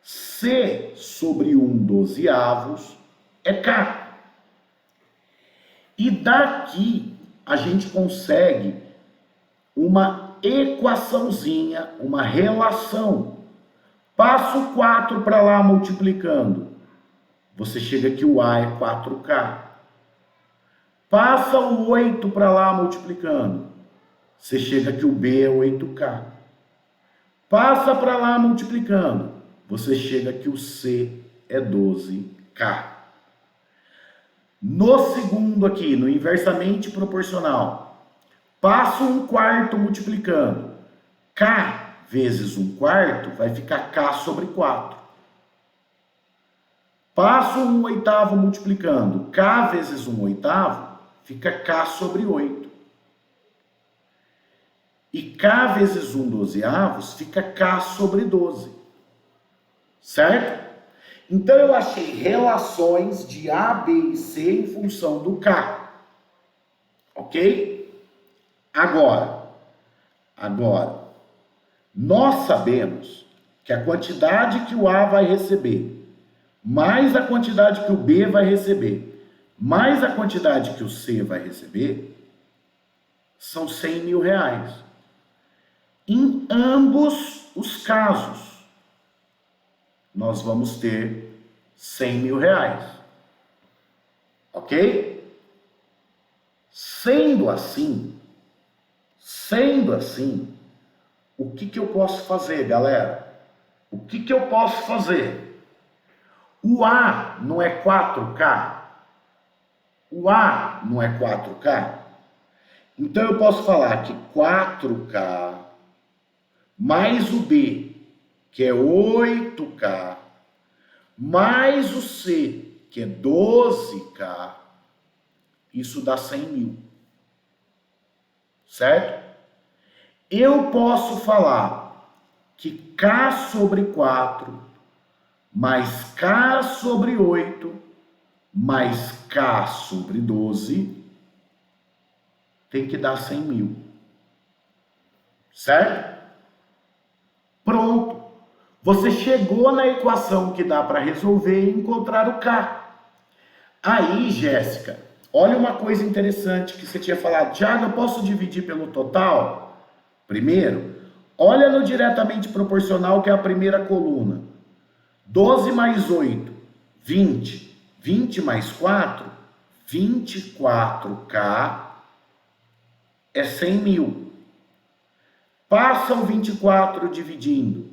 C sobre 1/12 é K. E daqui a gente consegue uma equaçãozinha, uma relação. Passa o 4 para lá multiplicando. Você chega que o A é 4K. Passa o 8 para lá multiplicando. Você chega que o B é 8K. Passa para lá multiplicando. Você chega que o C é 12K. No segundo aqui, no inversamente proporcional, passo 1/4 multiplicando. K vezes 1/4 vai ficar K sobre 4. Passo 1/8 multiplicando. K vezes 1/8 fica K sobre 8. E K vezes 1/12 fica K sobre 12. Certo? Então eu achei relações de A, B e C em função do K. Ok? Agora, nós sabemos que a quantidade que o A vai receber, mais a quantidade que o B vai receber, mais a quantidade que o C vai receber, são R$100.000. Em ambos os casos, nós vamos ter R$100.000. Ok? Sendo assim, o que eu posso fazer, galera? O que eu posso fazer? O A não é 4K? O A não é 4K? Então eu posso falar que 4K mais o B, que é 8K, mais o C, que é 12K, isso dá 100.000. Certo? Eu posso falar que K sobre 4 mais K sobre 8 mais K sobre 12 tem que dar 100.000. Certo? Pronto. Você chegou na equação que dá para resolver e encontrar o K. Aí, Jéssica, olha uma coisa interessante que você tinha falado. Tiago, eu posso dividir pelo total? Primeiro, olha no diretamente proporcional, que é a primeira coluna. 12 mais 8, 20. 20 mais 4, 24K é 100.000. Passa o 24 dividindo.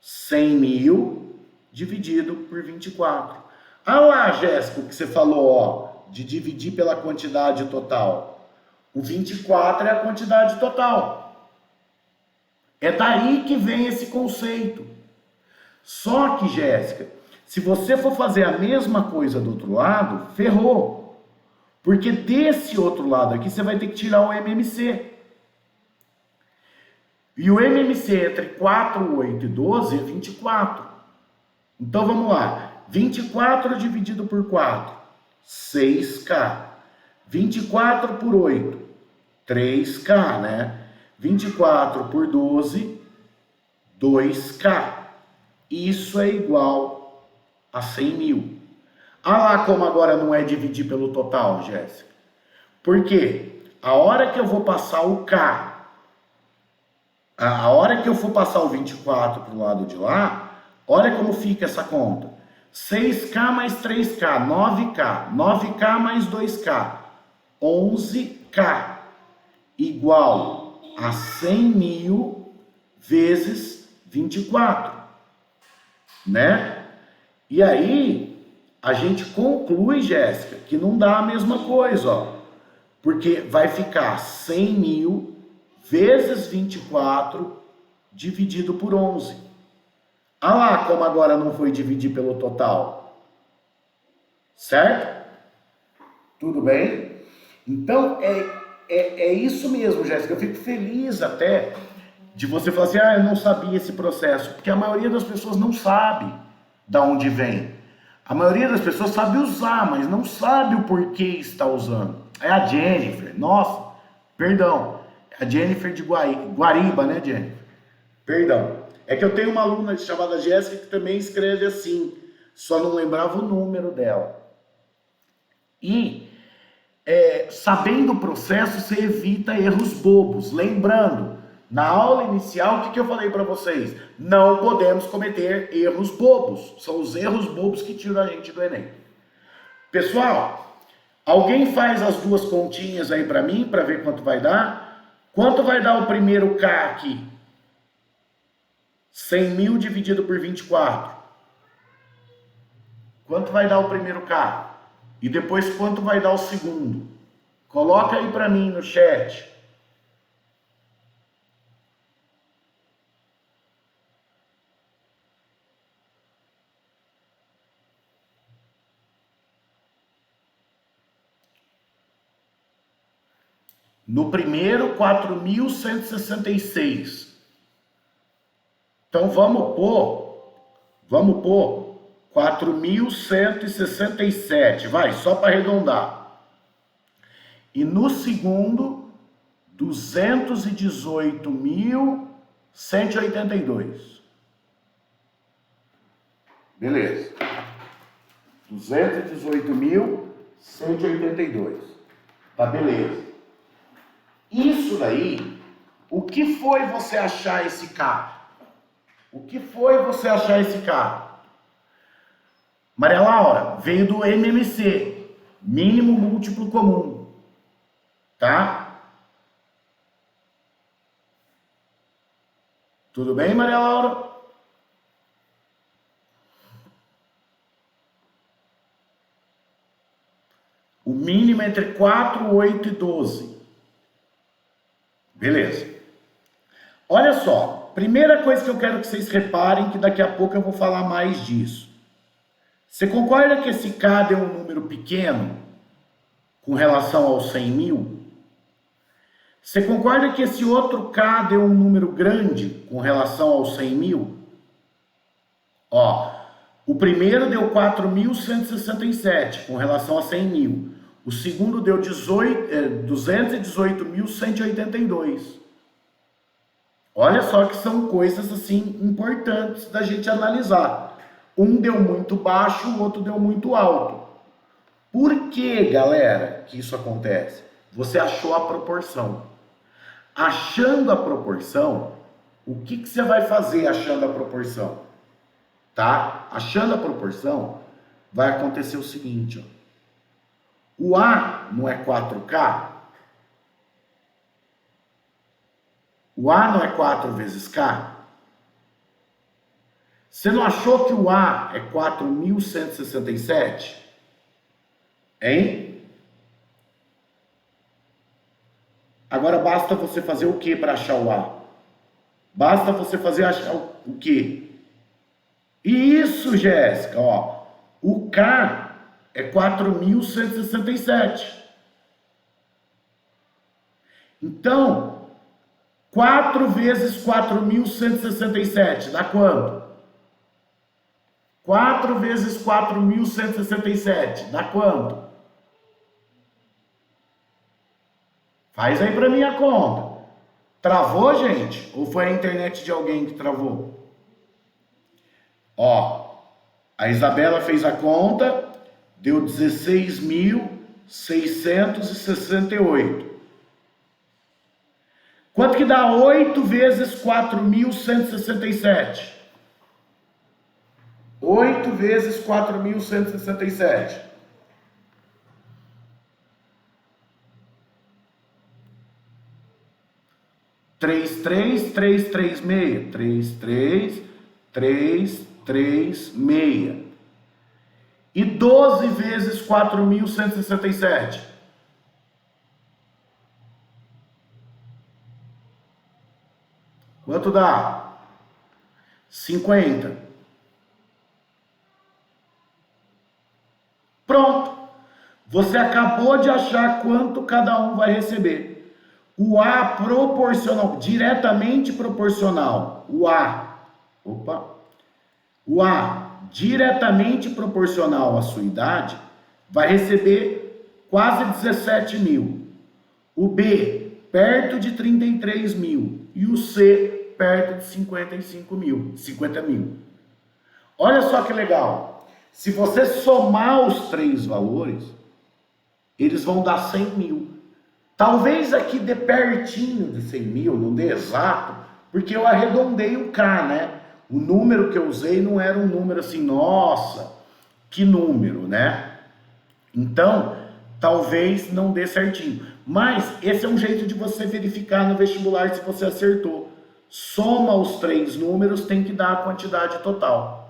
100.000 dividido por 24. Ah lá, Jéssica, o que você falou, ó, de dividir pela quantidade total. O 24 é a quantidade total. É daí que vem esse conceito. Só que, Jéssica, se você for fazer a mesma coisa do outro lado, ferrou. Porque desse outro lado aqui, você vai ter que tirar o MMC. E o MMC entre 4, 8 e 12 é 24. Então vamos lá. 24 dividido por 4, 6K. 24 por 8, 3K, né? 24 por 12, 2K. Isso é igual a 100 mil. Ah lá como agora não é dividir pelo total, Jéssica. Por quê? A hora que eu vou passar o K, a hora que eu for passar o 24 para o lado de lá, olha como fica essa conta. 6K mais 3K, 9K. 9K mais 2K, 11K. Igual a 100 mil vezes 24. Né? E aí, a gente conclui, Jéssica, que não dá a mesma coisa, ó. Porque vai ficar 100 mil vezes 24 dividido por 11. Ah lá, como agora não foi dividir pelo total. Certo? Tudo bem? Então, é isso mesmo, Jéssica. Eu fico feliz até de você falar assim, eu não sabia esse processo. Porque a maioria das pessoas não sabe de onde vem. A maioria das pessoas sabe usar, mas não sabe o porquê está usando. É a Jennifer. Nossa, perdão. É a Jennifer de Guariba, né, Jennifer? Perdão. É que eu tenho uma aluna chamada Jéssica que também escreve assim. Só não lembrava o número dela. E, sabendo o processo, você evita erros bobos. Lembrando, na aula inicial, o que eu falei para vocês? Não podemos cometer erros bobos. São os erros bobos que tiram a gente do Enem. Pessoal, alguém faz as duas continhas aí para mim, para ver quanto vai dar? Quanto vai dar o primeiro K aqui? 100 mil dividido por 24. Quanto vai dar o primeiro K? E depois quanto vai dar o segundo? Coloca aí para mim no chat. No primeiro, 4.166. Então vamos pôr 4.167, vai, só para arredondar. E no segundo, 218.182. Beleza. 218.182. Tá, beleza. Isso daí, o que foi você achar esse K? O que foi você achar esse K? Maria Laura, veio do MMC, mínimo múltiplo comum, tá? Tudo bem, Maria Laura? O mínimo é entre 4, 8 e 12. Beleza. Olha só, primeira coisa que eu quero que vocês reparem, que daqui a pouco eu vou falar mais disso. Você concorda que esse K deu um número pequeno com relação aos 100 mil? Você concorda que esse outro K deu um número grande com relação aos 100 mil? Ó, o primeiro deu 4.167 com relação a 100 mil. O segundo deu 218.182. Olha só que são coisas assim importantes da gente analisar. Um deu muito baixo, o outro deu muito alto. Por que, galera, que isso acontece? Você achou a proporção. Achando a proporção, o que você vai fazer achando a proporção? Tá? Achando a proporção, vai acontecer o seguinte, ó. O A não é 4K? O A não é 4 vezes K? Você não achou que o A é 4.167? Hein? Agora basta você fazer o que para achar o A? Basta você fazer achar o que? Isso, Jéssica, ó. O K é 4.167. Então, 4 vezes 4.167 dá quanto? 4 vezes 4.167 dá quanto? Faz aí para mim a conta. Travou, gente? Ou foi a internet de alguém que travou? Ó, a Isabela fez a conta, deu 16.668. Quanto que dá 8 vezes 4.167? 8 vezes 4.167. Três, três, três, três, meia. 3, 3, 3, 3, meia. E 12 vezes 4.167. Quanto dá? 50. Pronto. Você acabou de achar quanto cada um vai receber. O A proporcional, diretamente proporcional. O A diretamente proporcional à sua idade vai receber quase 17 mil. O B, perto de 33 mil. E o C, perto de 55 mil, 50 mil. Olha só que legal. Se você somar os três valores, eles vão dar 100 mil. Talvez aqui dê pertinho de 100 mil, não dê exato, porque eu arredondei o K, né? O número que eu usei não era um número assim, nossa, que número, né? Então, talvez não dê certinho. Mas esse é um jeito de você verificar no vestibular se você acertou. Soma os três números, tem que dar a quantidade total.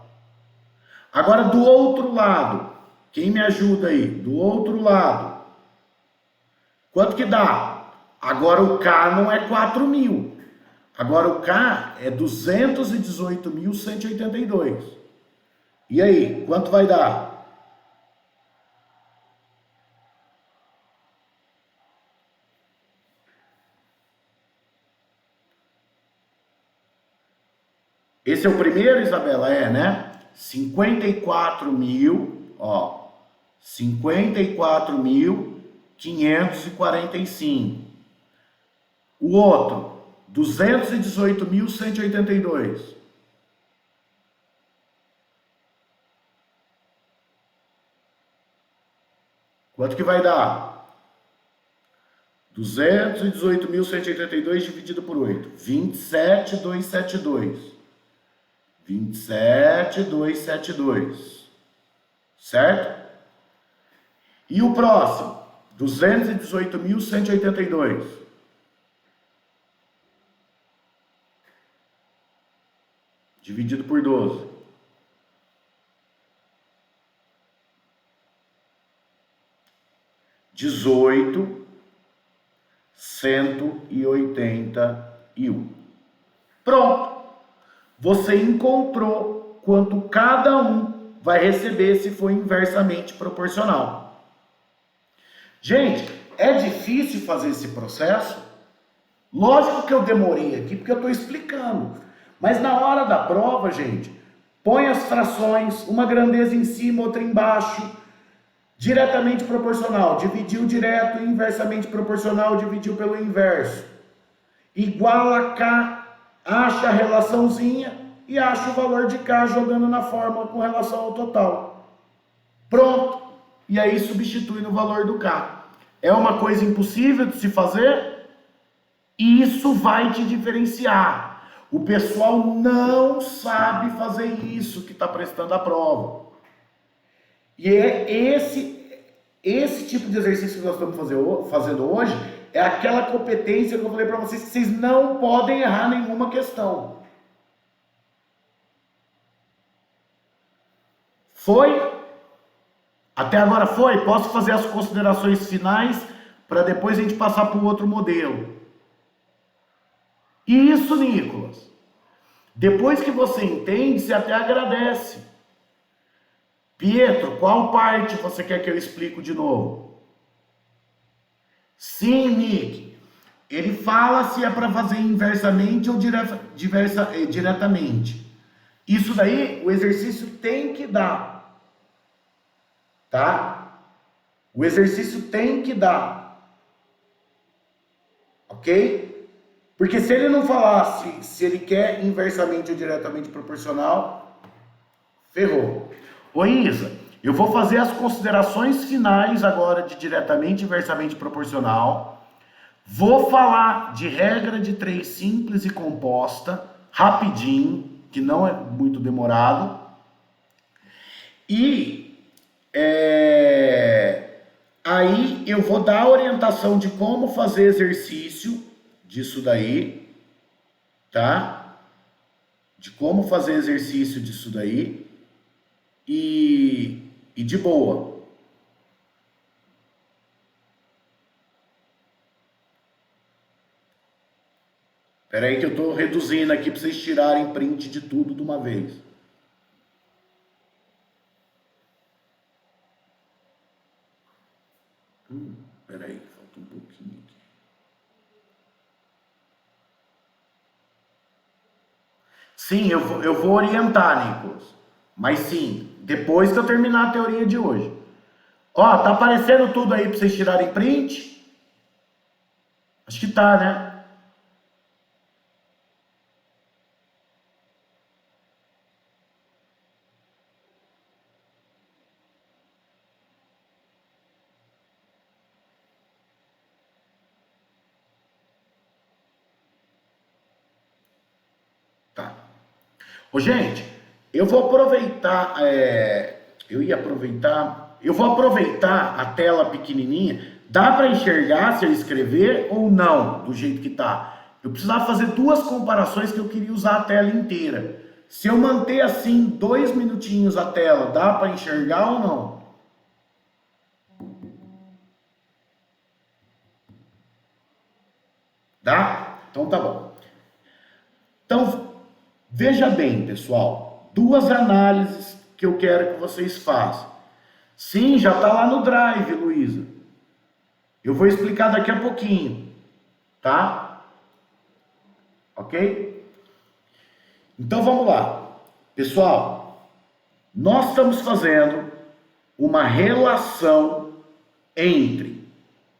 Agora, do outro lado, quem me ajuda aí? Do outro lado, quanto que dá? Agora o K não é 4 mil. Agora o K é 218.182. E aí, quanto vai dar? Esse é o primeiro, Isabela? É, né? 54 mil, ó. 54.545. O outro, 218.182. Quanto que vai dar? 218.182 dividido por 8. 27.272. 27.272. Certo? E o próximo? 218.182. Dividido por 12. 18.181. Pronto. Você encontrou quanto cada um vai receber se for inversamente proporcional. Gente, é difícil fazer esse processo? Lógico que eu demorei aqui porque eu estou explicando. Mas na hora da prova, gente, põe as frações, uma grandeza em cima, outra embaixo, diretamente proporcional. Dividiu direto, inversamente proporcional, dividiu pelo inverso. Igual a K, acha a relaçãozinha e acha o valor de K jogando na fórmula com relação ao total. Pronto. E aí substitui no valor do K. É uma coisa impossível de se fazer? E isso vai te diferenciar. O pessoal não sabe fazer isso que está prestando a prova. E é esse tipo de exercício que nós estamos fazendo hoje, é aquela competência que eu falei para vocês, que vocês não podem errar nenhuma questão. Foi? Até agora foi? Posso fazer as considerações finais para depois a gente passar para o outro modelo. E isso, Nicolas, depois que você entende, você até agradece. Pietro, qual parte você quer que eu explique de novo? Sim, Nick. Ele fala se é para fazer inversamente ou diretamente. Isso daí, o exercício tem que dar. Tá? O exercício tem que dar. Ok? Porque se ele não falasse se ele quer inversamente ou diretamente proporcional, ferrou. Ô Isa, eu vou fazer as considerações finais agora de diretamente e inversamente proporcional. Vou falar de regra de 3 simples e composta, rapidinho, que não é muito demorado. E aí eu vou dar a orientação de como fazer exercício disso daí, tá? De como fazer exercício disso daí e de boa. Espera aí que eu tô reduzindo aqui para vocês tirarem print de tudo de uma vez. Espera aí, falta um pouquinho aqui. Sim, eu vou orientar, Nicolas. Mas sim, depois que eu terminar a teoria de hoje. Ó, tá aparecendo tudo aí para vocês tirarem print? Acho que tá, né? Tá. Ô, gente, eu vou aproveitar, eu vou aproveitar a tela pequenininha. Dá para enxergar se eu escrever ou não, do jeito que tá? Eu precisava fazer 2 comparações que eu queria usar a tela inteira. Se eu manter assim 2 minutinhos a tela, dá para enxergar ou não? Dá? Então tá bom. Então, veja bem, pessoal, 2 análises que eu quero que vocês façam. Sim, já está lá no Drive, Luísa. Eu vou explicar daqui a pouquinho, tá? Ok? Então vamos lá. Pessoal, nós estamos fazendo uma relação entre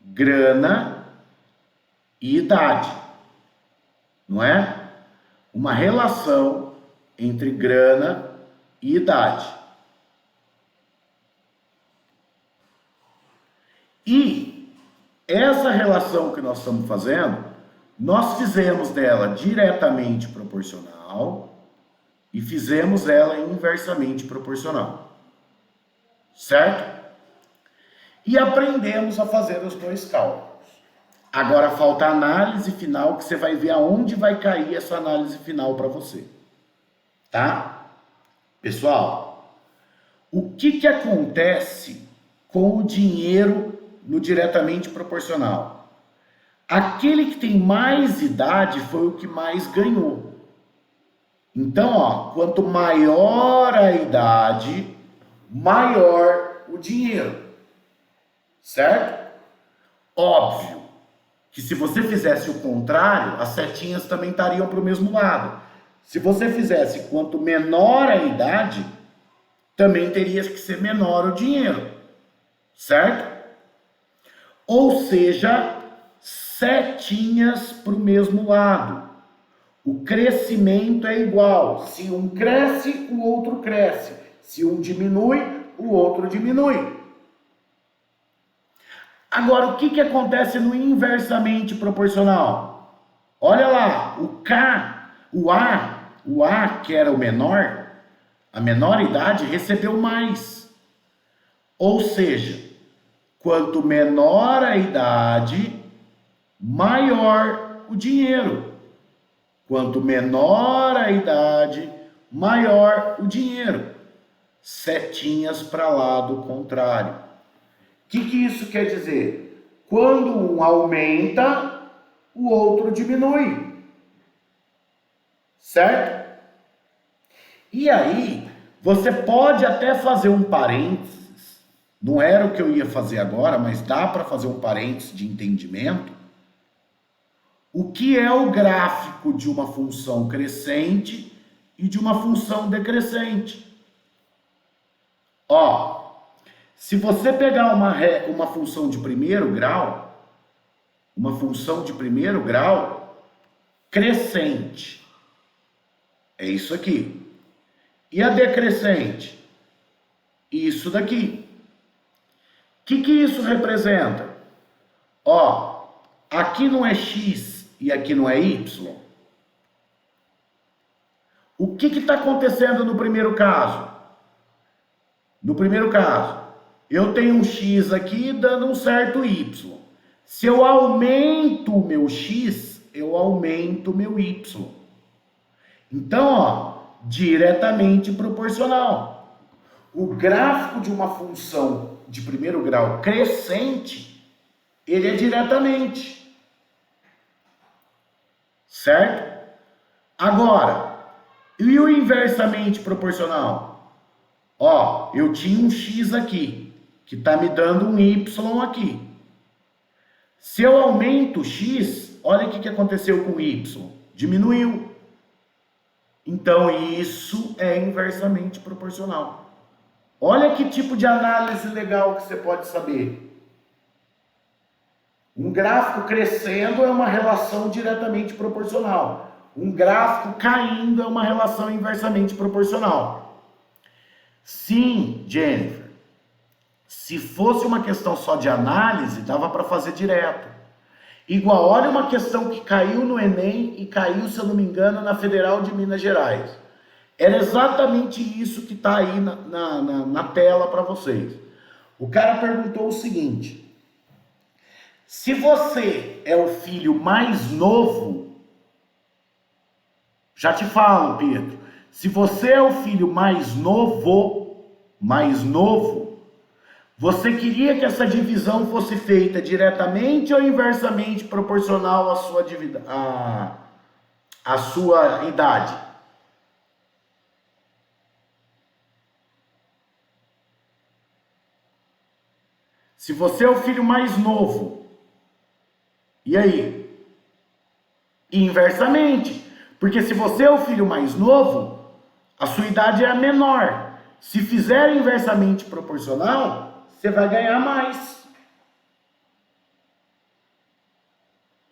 grana e idade, não é? Uma relação entre grana e idade. E essa relação que nós estamos fazendo, nós fizemos dela diretamente proporcional e fizemos ela inversamente proporcional. Certo? E aprendemos a fazer os 2 cálculos. Agora falta a análise final, que você vai ver aonde vai cair essa análise final para você. Tá? Pessoal, o que acontece com o dinheiro no diretamente proporcional? Aquele que tem mais idade foi o que mais ganhou. Então, ó, quanto maior a idade, maior o dinheiro. Certo? Óbvio que se você fizesse o contrário, as setinhas também estariam para o mesmo lado. Se você fizesse quanto menor a idade, também teria que ser menor o dinheiro. Certo? Ou seja, setinhas para o mesmo lado. O crescimento é igual. Se um cresce, o outro cresce. Se um diminui, o outro diminui. Agora, o que acontece no inversamente proporcional? Olha lá, o A, que era o menor, a menor idade, recebeu mais. Ou seja, quanto menor a idade, maior o dinheiro. Quanto menor a idade, maior o dinheiro. Setinhas para lado contrário. O que isso quer dizer? Quando um aumenta, o outro diminui. Certo? E aí, você pode até fazer um parênteses. Não era o que eu ia fazer agora, mas dá para fazer um parênteses de entendimento. O que é o gráfico de uma função crescente e de uma função decrescente? Ó, se você pegar uma função de primeiro grau, crescente. É isso aqui. E a decrescente? Isso daqui. O que isso representa? Ó, aqui não é X e aqui não é Y. O que está acontecendo no primeiro caso? No primeiro caso, eu tenho um X aqui dando um certo Y. Se eu aumento o meu X, eu aumento o meu Y. Então, ó, diretamente proporcional. O gráfico de uma função de primeiro grau crescente, ele é diretamente. Certo? Agora, e o inversamente proporcional? Ó, eu tinha um X aqui, que está me dando um Y aqui. Se eu aumento o X, olha o que aconteceu com o Y. Diminuiu. Então, isso é inversamente proporcional. Olha que tipo de análise legal que você pode saber. Um gráfico crescendo é uma relação diretamente proporcional. Um gráfico caindo é uma relação inversamente proporcional. Sim, Jennifer. Se fosse uma questão só de análise, dava para fazer direto. Igual, olha uma questão que caiu no Enem e caiu, se eu não me engano, na Federal de Minas Gerais. Era exatamente isso que está aí na tela para vocês. O cara perguntou o seguinte: se você é o filho mais novo, já te falo, Pedro, se você é o filho mais novo, você queria que essa divisão fosse feita diretamente ou inversamente proporcional à sua idade? Se você é o filho mais novo, e aí? Inversamente. Porque se você é o filho mais novo, a sua idade é a menor. Se fizer inversamente proporcional, você vai ganhar mais.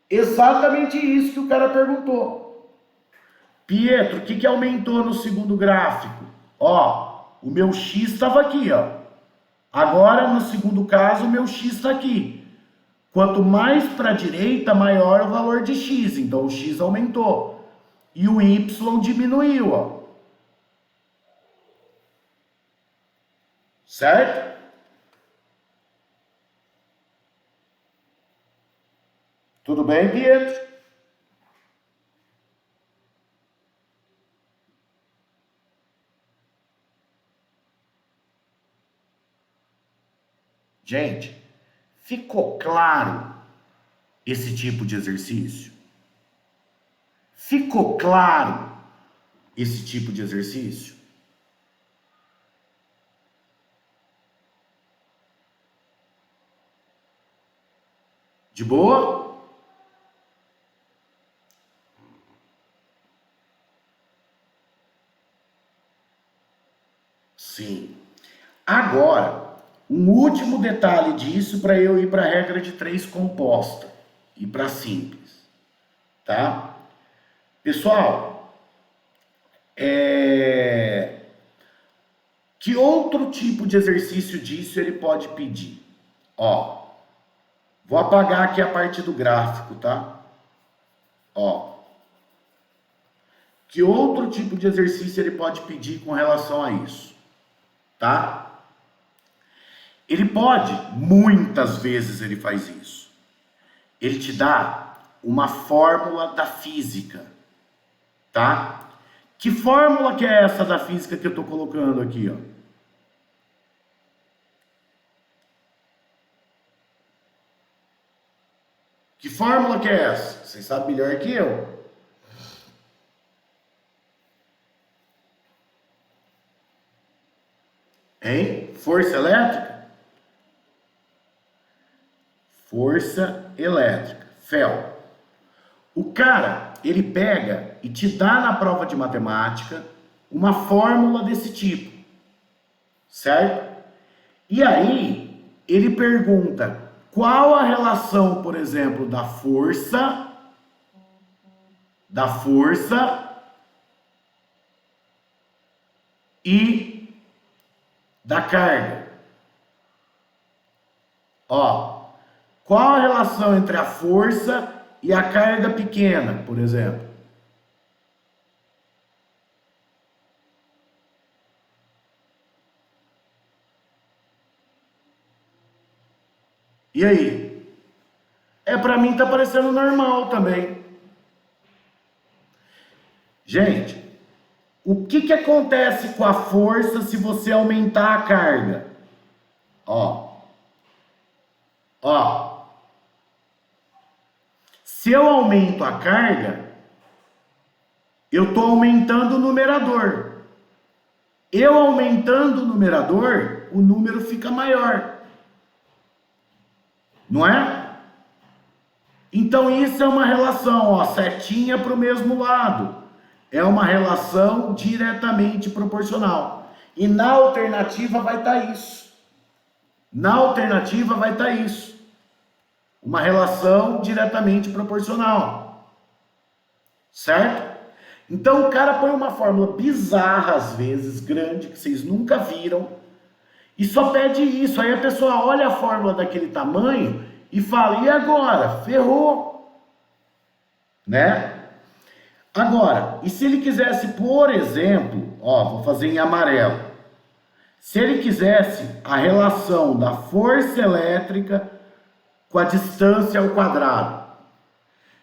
Exatamente isso que o cara perguntou. Pietro, o que aumentou no segundo gráfico? Ó, o meu X estava aqui, ó. Agora, no segundo caso, o meu X está aqui. Quanto mais para a direita, maior o valor de X. Então, o X aumentou. E o Y diminuiu, ó. Certo? Tudo bem, Pietro? Gente, ficou claro esse tipo de exercício? Ficou claro esse tipo de exercício? De boa? Sim. Agora, um último detalhe disso para eu ir para a regra de 3 composta e para simples, tá? Pessoal, que outro tipo de exercício disso ele pode pedir? Ó, vou apagar aqui a parte do gráfico, tá? Ó, que outro tipo de exercício ele pode pedir com relação a isso, tá? Ele pode, muitas vezes ele faz isso. Ele te dá uma fórmula da física, tá? Que fórmula que é essa da física que eu tô colocando aqui, ó? Que fórmula que é essa? Vocês sabem melhor que eu. Hein? Força elétrica? Força elétrica. Fel. O cara, ele pega e te dá na prova de matemática uma fórmula desse tipo. Certo? E aí, ele pergunta qual a relação, por exemplo, da força da força e da carga. Ó, qual a relação entre a força e a carga pequena, por exemplo? E aí? Para mim tá parecendo normal também. Gente, o que acontece com a força se você aumentar a carga? Ó, ó. Se eu aumento a carga, eu estou aumentando o numerador. Eu aumentando o numerador, o número fica maior. Não é? Então isso é uma relação, ó, setinha para o mesmo lado. É uma relação diretamente proporcional. E na alternativa vai estar isso. Na alternativa vai estar isso. Uma relação diretamente proporcional. Certo? Então o cara põe uma fórmula bizarra, às vezes, grande, que vocês nunca viram, e só pede isso. Aí a pessoa olha a fórmula daquele tamanho e fala, e agora? Ferrou. Né? Agora, e se ele quisesse, por exemplo, ó, vou fazer em amarelo. Se ele quisesse a relação da força elétrica com a distância ao quadrado.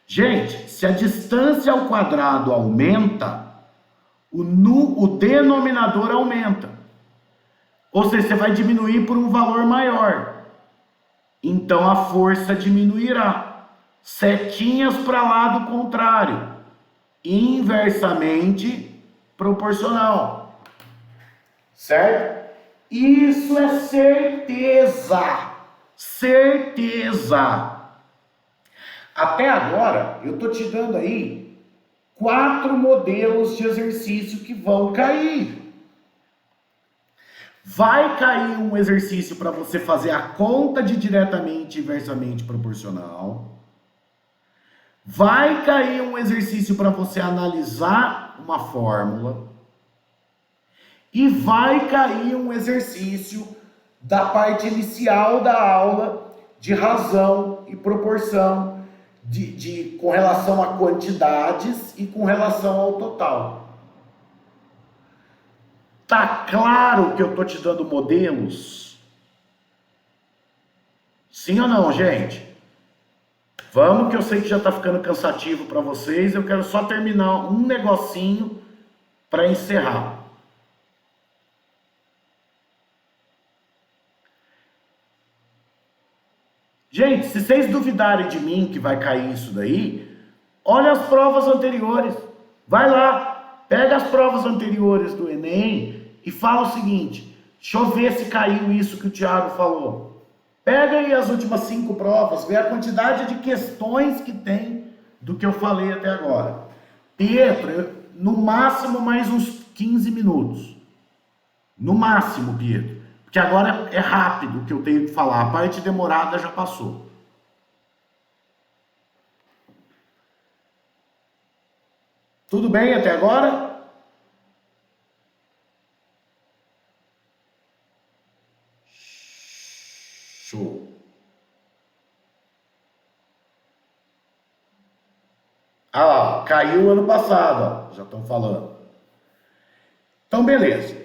Gente, se a distância ao quadrado aumenta, o denominador aumenta. Ou seja, você vai diminuir por um valor maior. Então a força diminuirá. Setinhas para lado contrário. Inversamente proporcional. Certo? Isso é certeza. Certeza. Até agora, eu tô te dando aí 4 modelos de exercício que vão cair. Vai cair um exercício para você fazer a conta de diretamente e inversamente proporcional. Vai cair um exercício para você analisar uma fórmula. E vai cair um exercício da parte inicial da aula de razão e proporção, com relação a quantidades e com relação ao total. Tá claro que eu tô te dando modelos? Sim ou não, gente? Vamos, que eu sei que já tá ficando cansativo para vocês. Eu quero só terminar um negocinho para encerrar. Gente, se vocês duvidarem de mim que vai cair isso daí, olha as provas anteriores. Vai lá, pega as provas anteriores do Enem e fala o seguinte, deixa eu ver se caiu isso que o Thiago falou. Pega aí as últimas 5 provas, vê a quantidade de questões que tem do que eu falei até agora. Pietro, no máximo mais uns 15 minutos. No máximo, Pietro. Porque agora é rápido o que eu tenho que falar. A parte demorada já passou. Tudo bem até agora? Show. Ah lá, caiu ano passado, ó, já estão falando. Então, beleza.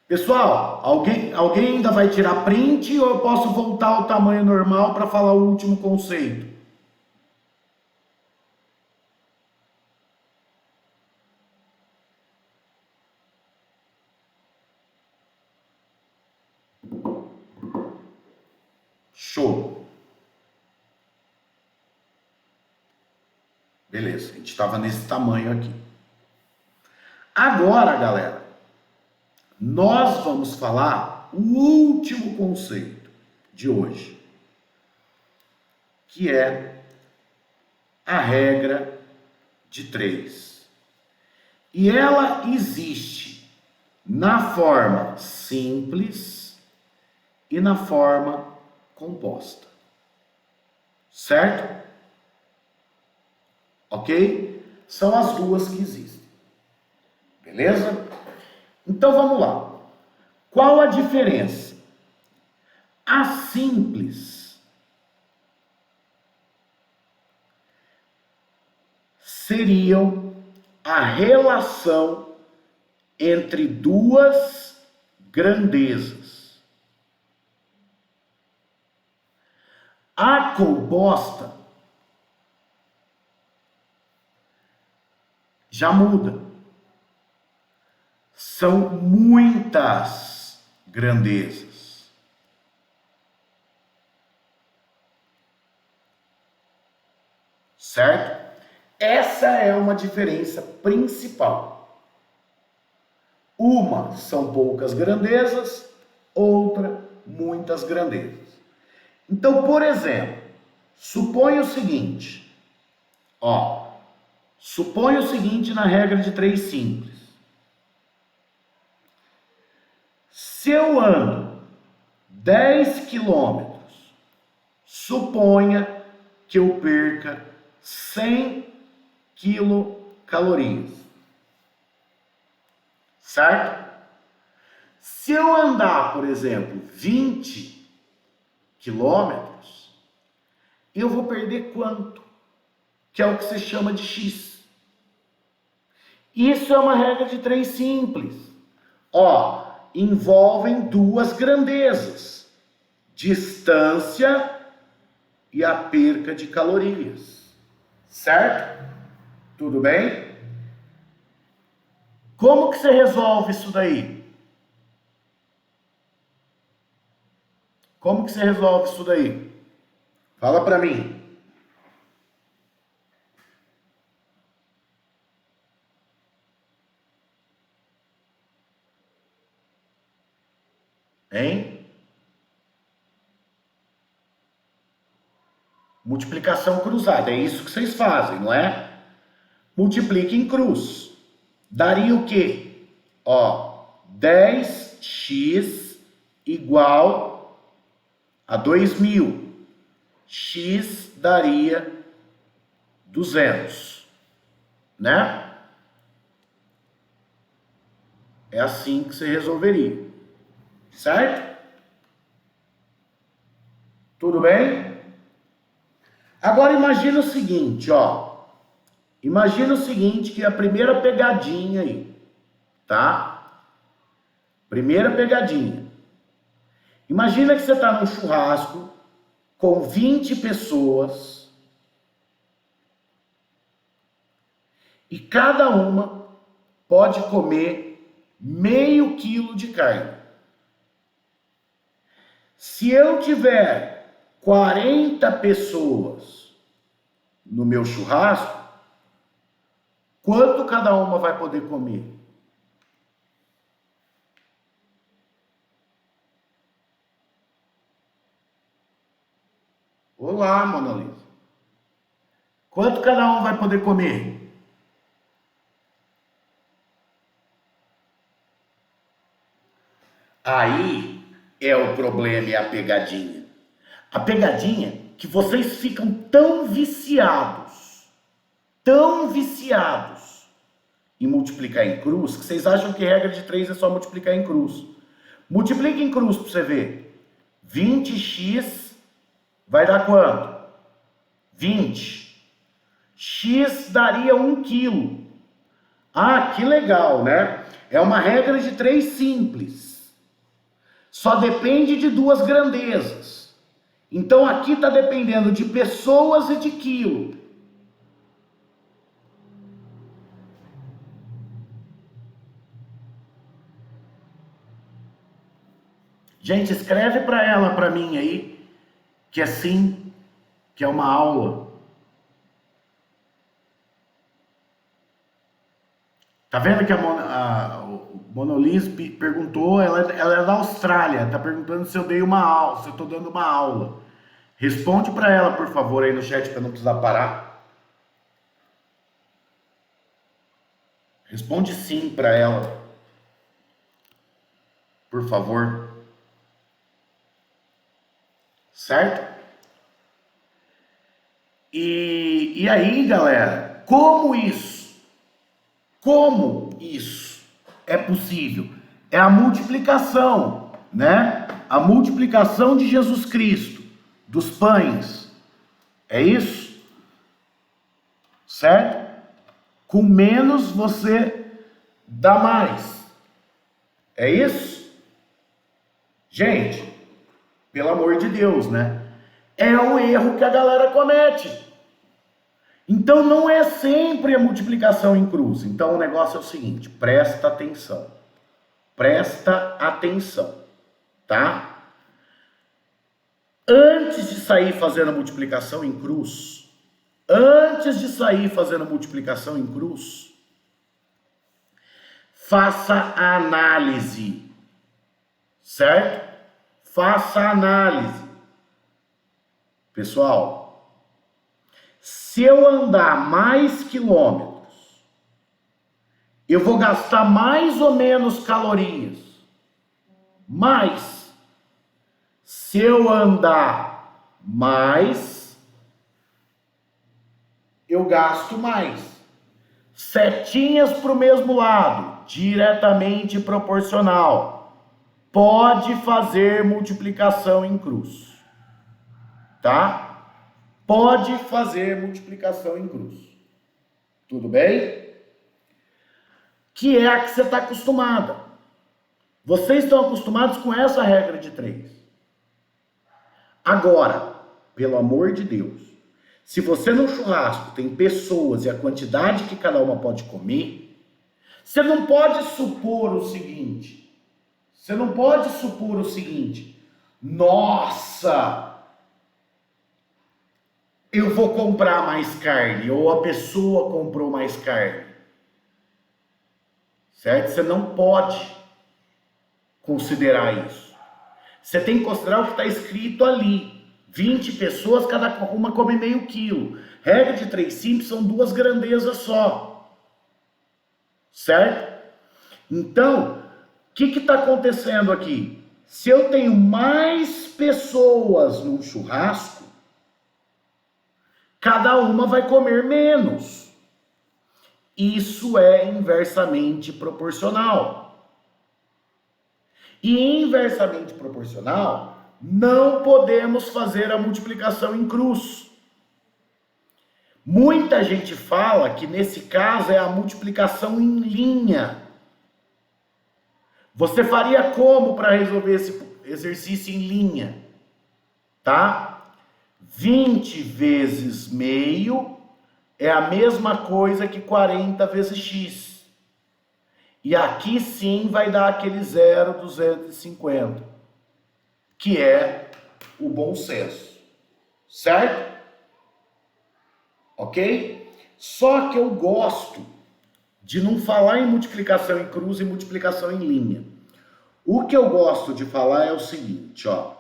Pessoal, alguém ainda vai tirar print ou eu posso voltar ao tamanho normal para falar o último conceito? Show. Beleza, a gente estava nesse tamanho aqui. Agora, galera, nós vamos falar o último conceito de hoje, que é a regra de 3. E ela existe na forma simples e na forma composta. Certo? Ok? são as duas que existem. Beleza? Então vamos lá. Qual a diferença? A simples seriam a relação entre duas grandezas. A composta já muda. São muitas grandezas. Certo? Essa é uma diferença principal. Uma são poucas grandezas, outra muitas grandezas. Então, por exemplo, suponha o seguinte, suponha o seguinte na regra de 3 simples. Se eu ando 10 quilômetros, suponha que eu perca 100 quilocalorias. Certo? Se eu andar, por exemplo, 20 quilômetros, eu vou perder quanto? Que é o que se chama de X. Isso é uma regra de 3 simples. Envolvem duas grandezas: distância e a perca de calorias. Certo? Tudo bem? Como que você resolve isso daí? Como que você resolve isso daí? Fala para mim. Hein? Multiplicação cruzada, é isso que vocês fazem, não é? Multiplique em cruz. Daria o quê? 10x igual a 2000. X daria 200, né? É assim que você resolveria, certo? Tudo bem? Agora imagina o seguinte, imagina o seguinte, que é a primeira pegadinha aí, tá? Primeira pegadinha. Imagina que você está num churrasco com 20 pessoas e cada uma pode comer meio quilo de carne. Se eu tiver 40 pessoas no meu churrasco, quanto cada uma vai poder comer? Olá, Mona Lisa. Quanto cada um vai poder comer? Aí é o problema e a pegadinha. A pegadinha é que vocês ficam tão viciados em multiplicar em cruz, que vocês acham que regra de 3 é só multiplicar em cruz. Multiplica em cruz para você ver. 20x vai dar quanto? 20. X daria 1 quilo. Ah, que legal, né? É uma regra de 3 simples. Só depende de duas grandezas. Então aqui está dependendo de pessoas e de quilo. Gente, escreve para ela, para mim aí, que assim, que é uma aula. Tá vendo que o Monolins perguntou, ela é da Austrália, tá perguntando se eu dei uma aula, se eu tô dando uma aula. Responde para ela, por favor, aí no chat, para não precisar parar. Responde sim para ela, por favor. Certo? E aí, galera, como isso Como isso é possível? É a multiplicação, né? A multiplicação de Jesus Cristo, dos pães. É isso? Certo? Com menos você dá mais. É isso? Gente, pelo amor de Deus, né? É o erro que a galera comete. Então não é sempre a multiplicação em cruz. Então o negócio é o seguinte, presta atenção. Presta atenção, tá? Antes de sair fazendo a multiplicação em cruz, faça a análise, certo? Faça a análise. Pessoal, se eu andar mais quilômetros, eu vou gastar mais ou menos calorias. Mas, se eu andar mais, eu gasto mais. Setinhas para o mesmo lado, diretamente proporcional. Pode fazer multiplicação em cruz. Tá? Pode fazer multiplicação em cruz. Tudo bem? Que é a que você está acostumada. Vocês estão acostumados com essa regra de 3. Agora, pelo amor de Deus, se você no churrasco tem pessoas e a quantidade que cada uma pode comer, você não pode supor o seguinte. Nossa, eu vou comprar mais carne, ou a pessoa comprou mais carne. Certo? Você não pode considerar isso. Você tem que considerar o que está escrito ali. 20 pessoas, cada uma come meio quilo. Regra de 3 simples são 2 grandezas só. Certo? Então, o que está acontecendo aqui? Se eu tenho mais pessoas num churrasco, cada uma vai comer menos. Isso é inversamente proporcional. E inversamente proporcional, não podemos fazer a multiplicação em cruz. Muita gente fala que nesse caso é a multiplicação em linha. Você faria como para resolver esse exercício em linha? Tá? 20 vezes meio é a mesma coisa que 40 vezes x. E aqui sim vai dar aquele 0,250, que é o bom senso. Certo? Ok? Só que eu gosto de não falar em multiplicação em cruz e multiplicação em linha. O que eu gosto de falar é o seguinte, ó.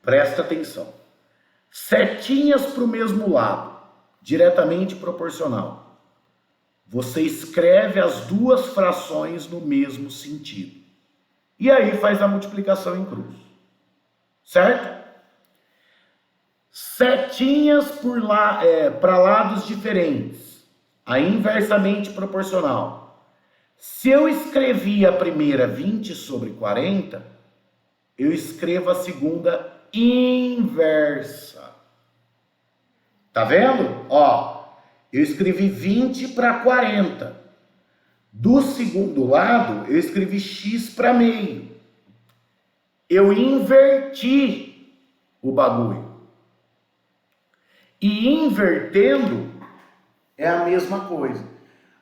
Presta atenção. Setinhas para o mesmo lado, diretamente proporcional. Você escreve as 2 frações no mesmo sentido. E aí faz a multiplicação em cruz. Certo? Setinhas para lados diferentes. A inversamente proporcional. Se eu escrevi a primeira 20 sobre 40, eu escrevo a segunda inversa. Tá vendo? Ó, eu escrevi 20 para 40. Do segundo lado, eu escrevi x para meio. Eu inverti o bagulho. E invertendo é a mesma coisa.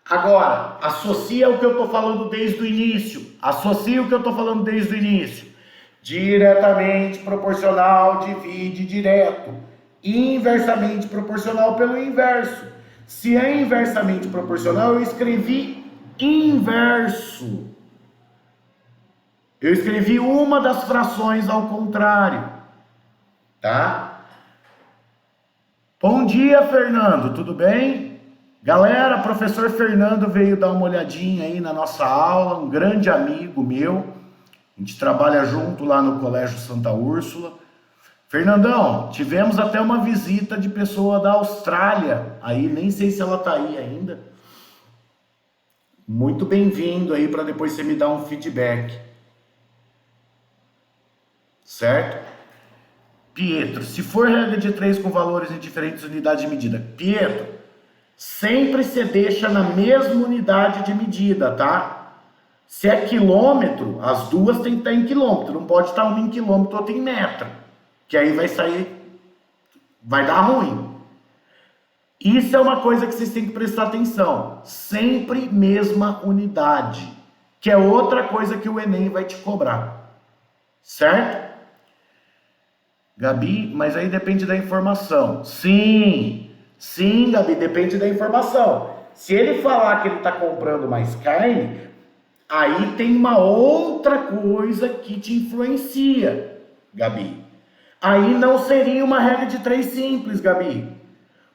Agora, associa o que eu estou falando desde o início. Diretamente proporcional divide direto. Inversamente proporcional pelo inverso. Se é inversamente proporcional, eu escrevi inverso. Eu escrevi uma das frações ao contrário. Tá? Bom dia, Fernando, tudo bem? Galera, professor Fernando veio dar uma olhadinha aí na nossa aula, um grande amigo meu. A gente trabalha junto lá no Colégio Santa Úrsula. Fernandão, tivemos até uma visita de pessoa da Austrália, aí nem sei se ela tá aí ainda. Muito bem-vindo aí para depois você me dar um feedback. Certo? Pietro, se for regra de 3 com valores em diferentes unidades de medida. Pietro, sempre você deixa na mesma unidade de medida, tá? Se é quilômetro, as duas tem que estar em quilômetro. Não pode estar uma em quilômetro, outra em metro. Que aí vai dar ruim. Isso é uma coisa que vocês têm que prestar atenção. Sempre mesma unidade. Que é outra coisa que o Enem vai te cobrar. Certo? Gabi, mas aí depende da informação. Sim, Gabi, depende da informação. Se ele falar que ele está comprando mais carne, aí tem uma outra coisa que te influencia, Gabi. Aí não seria uma regra de 3 simples, Gabi.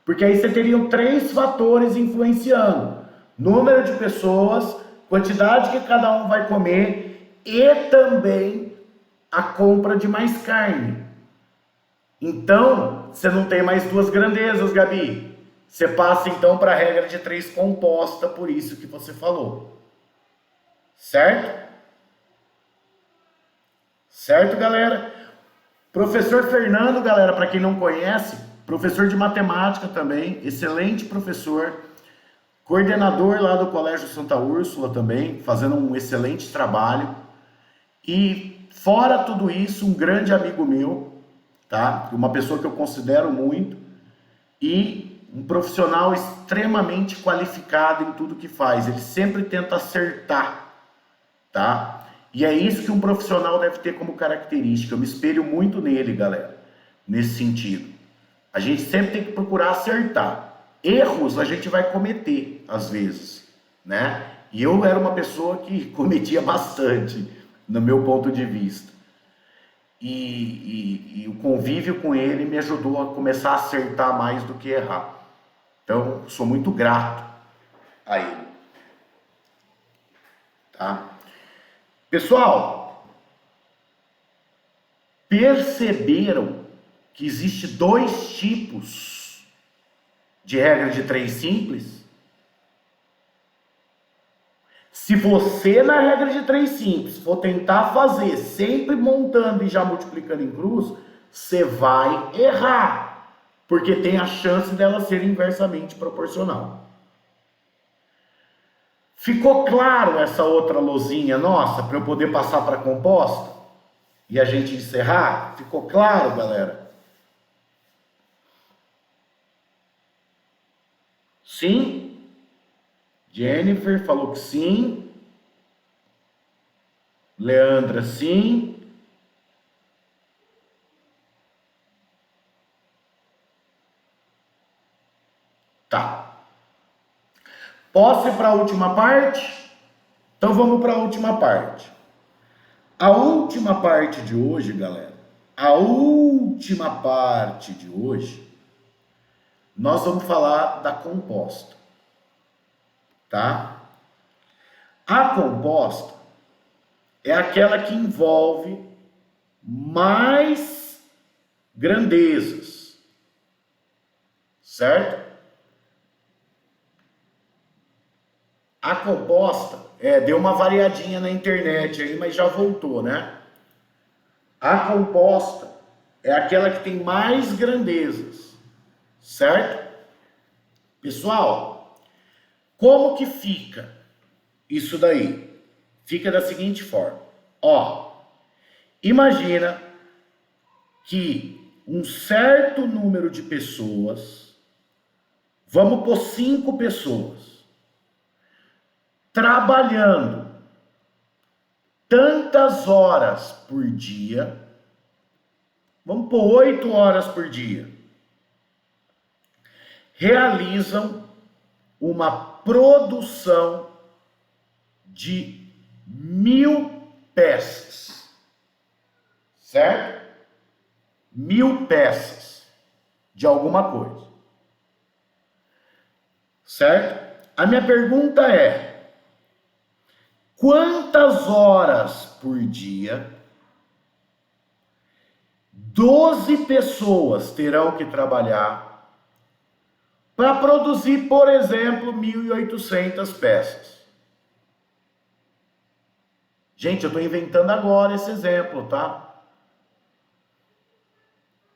Porque aí você teria 3 fatores influenciando. Número de pessoas, quantidade que cada um vai comer e também a compra de mais carne. Então, você não tem mais 2 grandezas, Gabi. Você passa então para a regra de 3 composta, por isso que você falou. Certo? Certo, galera? Professor Fernando, galera, para quem não conhece, professor de matemática também, excelente professor, coordenador lá do Colégio Santa Úrsula também, fazendo um excelente trabalho. E fora tudo isso, um grande amigo meu, tá? Uma pessoa que eu considero muito e um profissional extremamente qualificado em tudo que faz. Ele sempre tenta acertar, tá? E é isso que um profissional deve ter como característica. Eu me espelho muito nele, galera, nesse sentido. A gente sempre tem que procurar acertar. Erros a gente vai cometer, às vezes, né? E eu era uma pessoa que cometia bastante, no meu ponto de vista. E o convívio com ele me ajudou a começar a acertar mais do que errar. Então, sou muito grato a ele. Tá? Pessoal, perceberam que existe 2 tipos de regra de 3 simples? Se você, na regra de 3 simples, for tentar fazer sempre montando e já multiplicando em cruz, você vai errar, porque tem a chance dela ser inversamente proporcional. Ficou claro essa outra luzinha nossa, para eu poder passar para a composta? E a gente encerrar? Ficou claro, galera? Sim? Jennifer falou que sim. Leandra, sim. Tá. Posso ir para a última parte? Então vamos para a última parte. A última parte de hoje, galera, nós vamos falar da composta, tá? A composta é aquela que envolve mais grandezas, certo? A composta, deu uma variadinha na internet aí, mas já voltou, né? A composta é aquela que tem mais grandezas, certo? Pessoal, como que fica isso daí? Fica da seguinte forma. Ó, imagina que um certo número de pessoas, vamos por 5 pessoas, trabalhando tantas horas por dia, vamos por 8 horas por dia, realizam uma produção de 1000 peças, certo? 1000 peças de alguma coisa, certo? A minha pergunta é: quantas horas por dia 12 pessoas terão que trabalhar para produzir, por exemplo, 1.800 peças? Gente, eu estou inventando agora esse exemplo, tá?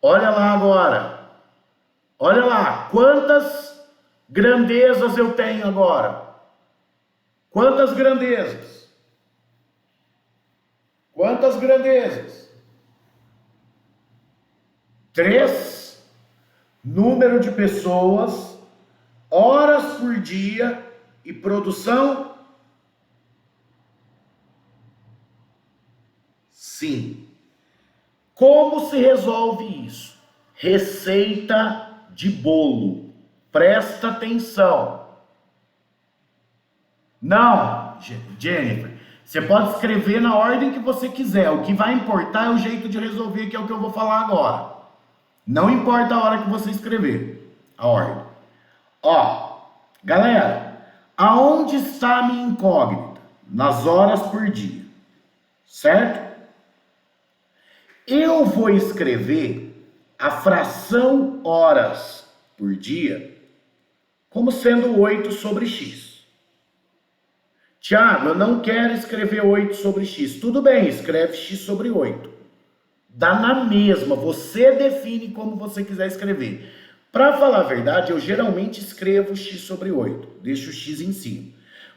Olha lá agora. Olha lá, quantas grandezas eu tenho agora? Quantas grandezas? Quantas grandezas? 3. Número de pessoas, horas por dia e produção? Sim. Como se resolve isso? Receita de bolo. Presta atenção. Não, Jennifer, você pode escrever na ordem que você quiser. O que vai importar é o jeito de resolver, que é o que eu vou falar agora. Não importa a hora que você escrever, a ordem. Ó, galera, aonde está a minha incógnita? Nas horas por dia, certo? Eu vou escrever a fração horas por dia como sendo 8 sobre x. Tiago, eu não quero escrever 8 sobre x. Tudo bem, escreve x sobre 8. Dá na mesma, você define como você quiser escrever. Para falar a verdade, eu geralmente escrevo x sobre 8, deixo o x em cima.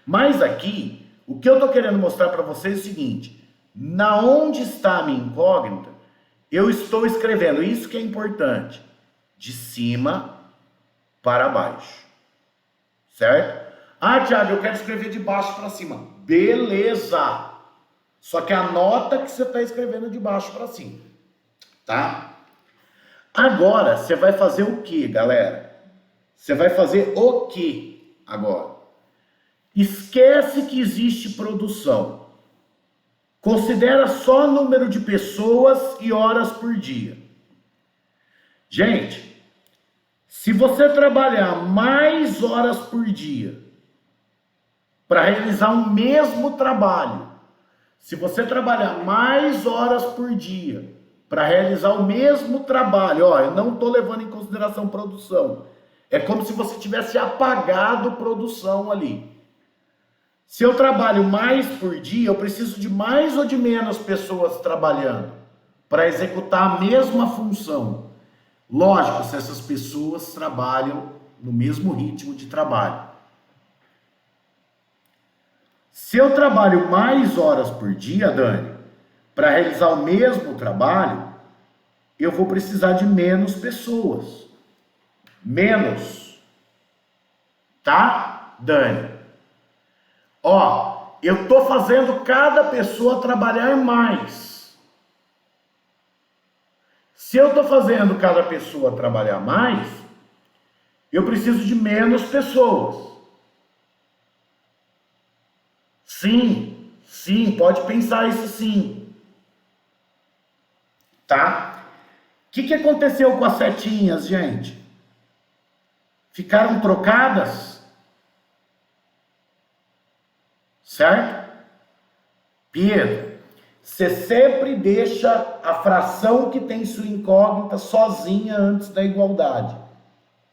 Mas aqui, o que eu estou querendo mostrar para vocês é o seguinte: na onde está a minha incógnita, eu estou escrevendo, isso que é importante, de cima para baixo, certo? Ah, Thiago, eu quero escrever de baixo para cima. Beleza! Só que anota que você está escrevendo de baixo para cima, tá? Agora, você vai fazer o que, galera? Você vai fazer o que agora? Esquece que existe produção. Considera só número de pessoas e horas por dia. Gente, se você trabalhar mais horas por dia para realizar o mesmo trabalho, se você trabalhar mais horas por dia para realizar o mesmo trabalho, ó, eu não estou levando em consideração produção. É como se você tivesse apagado produção ali. Se eu trabalho mais por dia, eu preciso de mais ou de menos pessoas trabalhando para executar a mesma função. Lógico, se essas pessoas trabalham no mesmo ritmo de trabalho. Se eu trabalho mais horas por dia, Dani, para realizar o mesmo trabalho, eu vou precisar de menos pessoas. Menos. Tá, Dani? Ó, eu tô fazendo cada pessoa trabalhar mais. Se eu tô fazendo cada pessoa trabalhar mais, eu preciso de menos pessoas. Sim, sim, pode pensar isso sim. Tá? O que aconteceu com as setinhas, gente? Ficaram trocadas? Certo? Pedro, você sempre deixa a fração que tem sua incógnita sozinha antes da igualdade.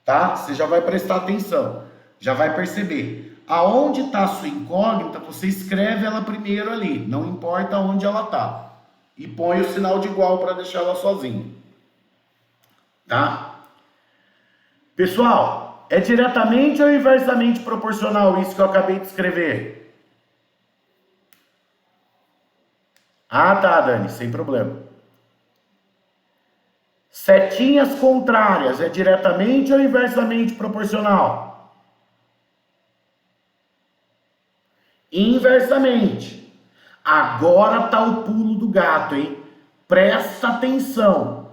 Tá? Você já vai prestar atenção. Já vai perceber. Aonde está a sua incógnita, você escreve ela primeiro ali. Não importa onde ela está. E põe o sinal de igual para deixar ela sozinha. Tá? Pessoal, é diretamente ou inversamente proporcional isso que eu acabei de escrever? Ah, tá, Dani, sem problema. Setinhas contrárias, é diretamente ou inversamente proporcional? Inversamente. Agora tá o pulo do gato, hein? Presta atenção.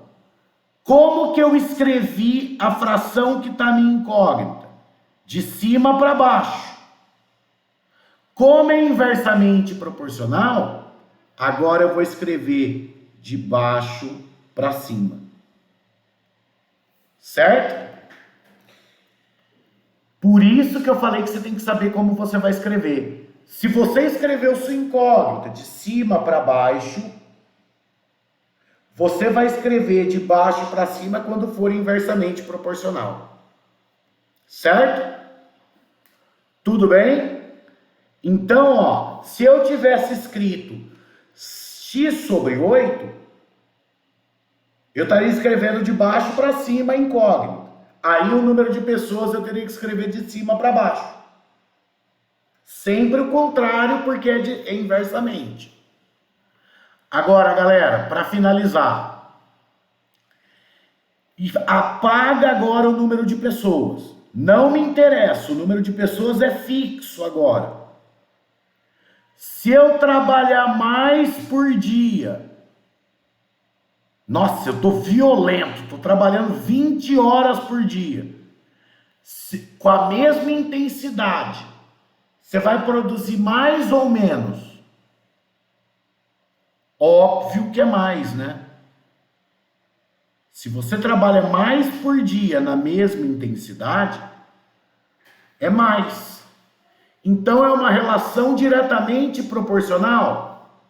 Como que eu escrevi a fração que tá minha incógnita? De cima para baixo. Como é inversamente proporcional, agora eu vou escrever de baixo para cima. Certo? Por isso que eu falei que você tem que saber como você vai escrever. Se você escreveu sua incógnita de cima para baixo, você vai escrever de baixo para cima quando for inversamente proporcional. Certo? Tudo bem? Então, ó, se eu tivesse escrito x sobre 8, eu estaria escrevendo de baixo para cima incógnito. Aí o número de pessoas eu teria que escrever de cima para baixo. Sempre o contrário, porque é inversamente. Agora, galera, para finalizar, apaga agora o número de pessoas. Não me interessa, o número de pessoas é fixo agora. Se eu trabalhar mais por dia, nossa, eu tô violento, tô trabalhando 20 horas por dia, com a mesma intensidade, você vai produzir mais ou menos? Óbvio que é mais, né? Se você trabalha mais por dia na mesma intensidade, é mais. Então é uma relação diretamente proporcional.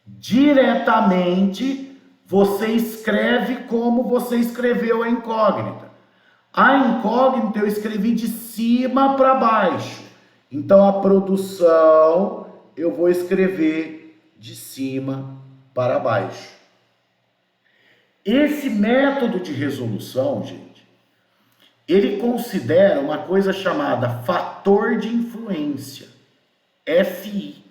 Diretamente, você escreve como você escreveu a incógnita. A incógnita eu escrevi de cima para baixo. Então a produção eu vou escrever de cima para baixo. Esse método de resolução, gente, ele considera uma coisa chamada fator de influência, FI.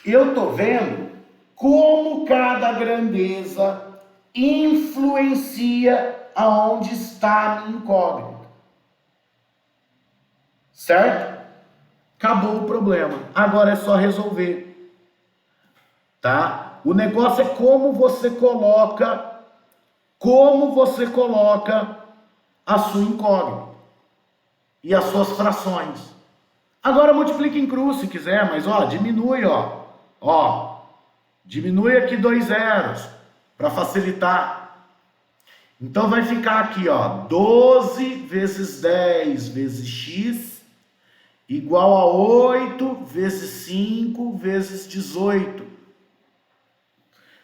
Eu estou vendo como cada grandeza influencia aonde está a minha incógnita. Certo? Acabou o problema. Agora é só resolver. Tá? O negócio é como você coloca a sua incógnita e as suas frações. Agora multiplica em cruz se quiser, mas ó, diminui, ó, diminui aqui 2 zeros para facilitar. Então vai ficar aqui, ó, 12 vezes 10 vezes x igual a 8 vezes 5 vezes 18.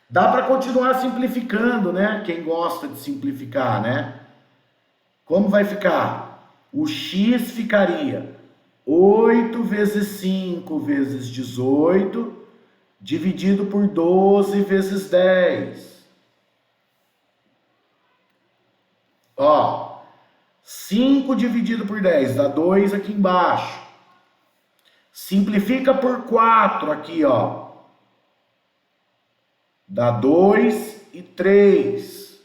Dá para continuar simplificando, né? Quem gosta de simplificar, né? Como vai ficar? O x ficaria 8 vezes 5 vezes 18, dividido por 12 vezes 10. Ó, 5 dividido por 10 dá 2 aqui embaixo. Simplifica por 4 aqui, ó. Dá 2 e 3.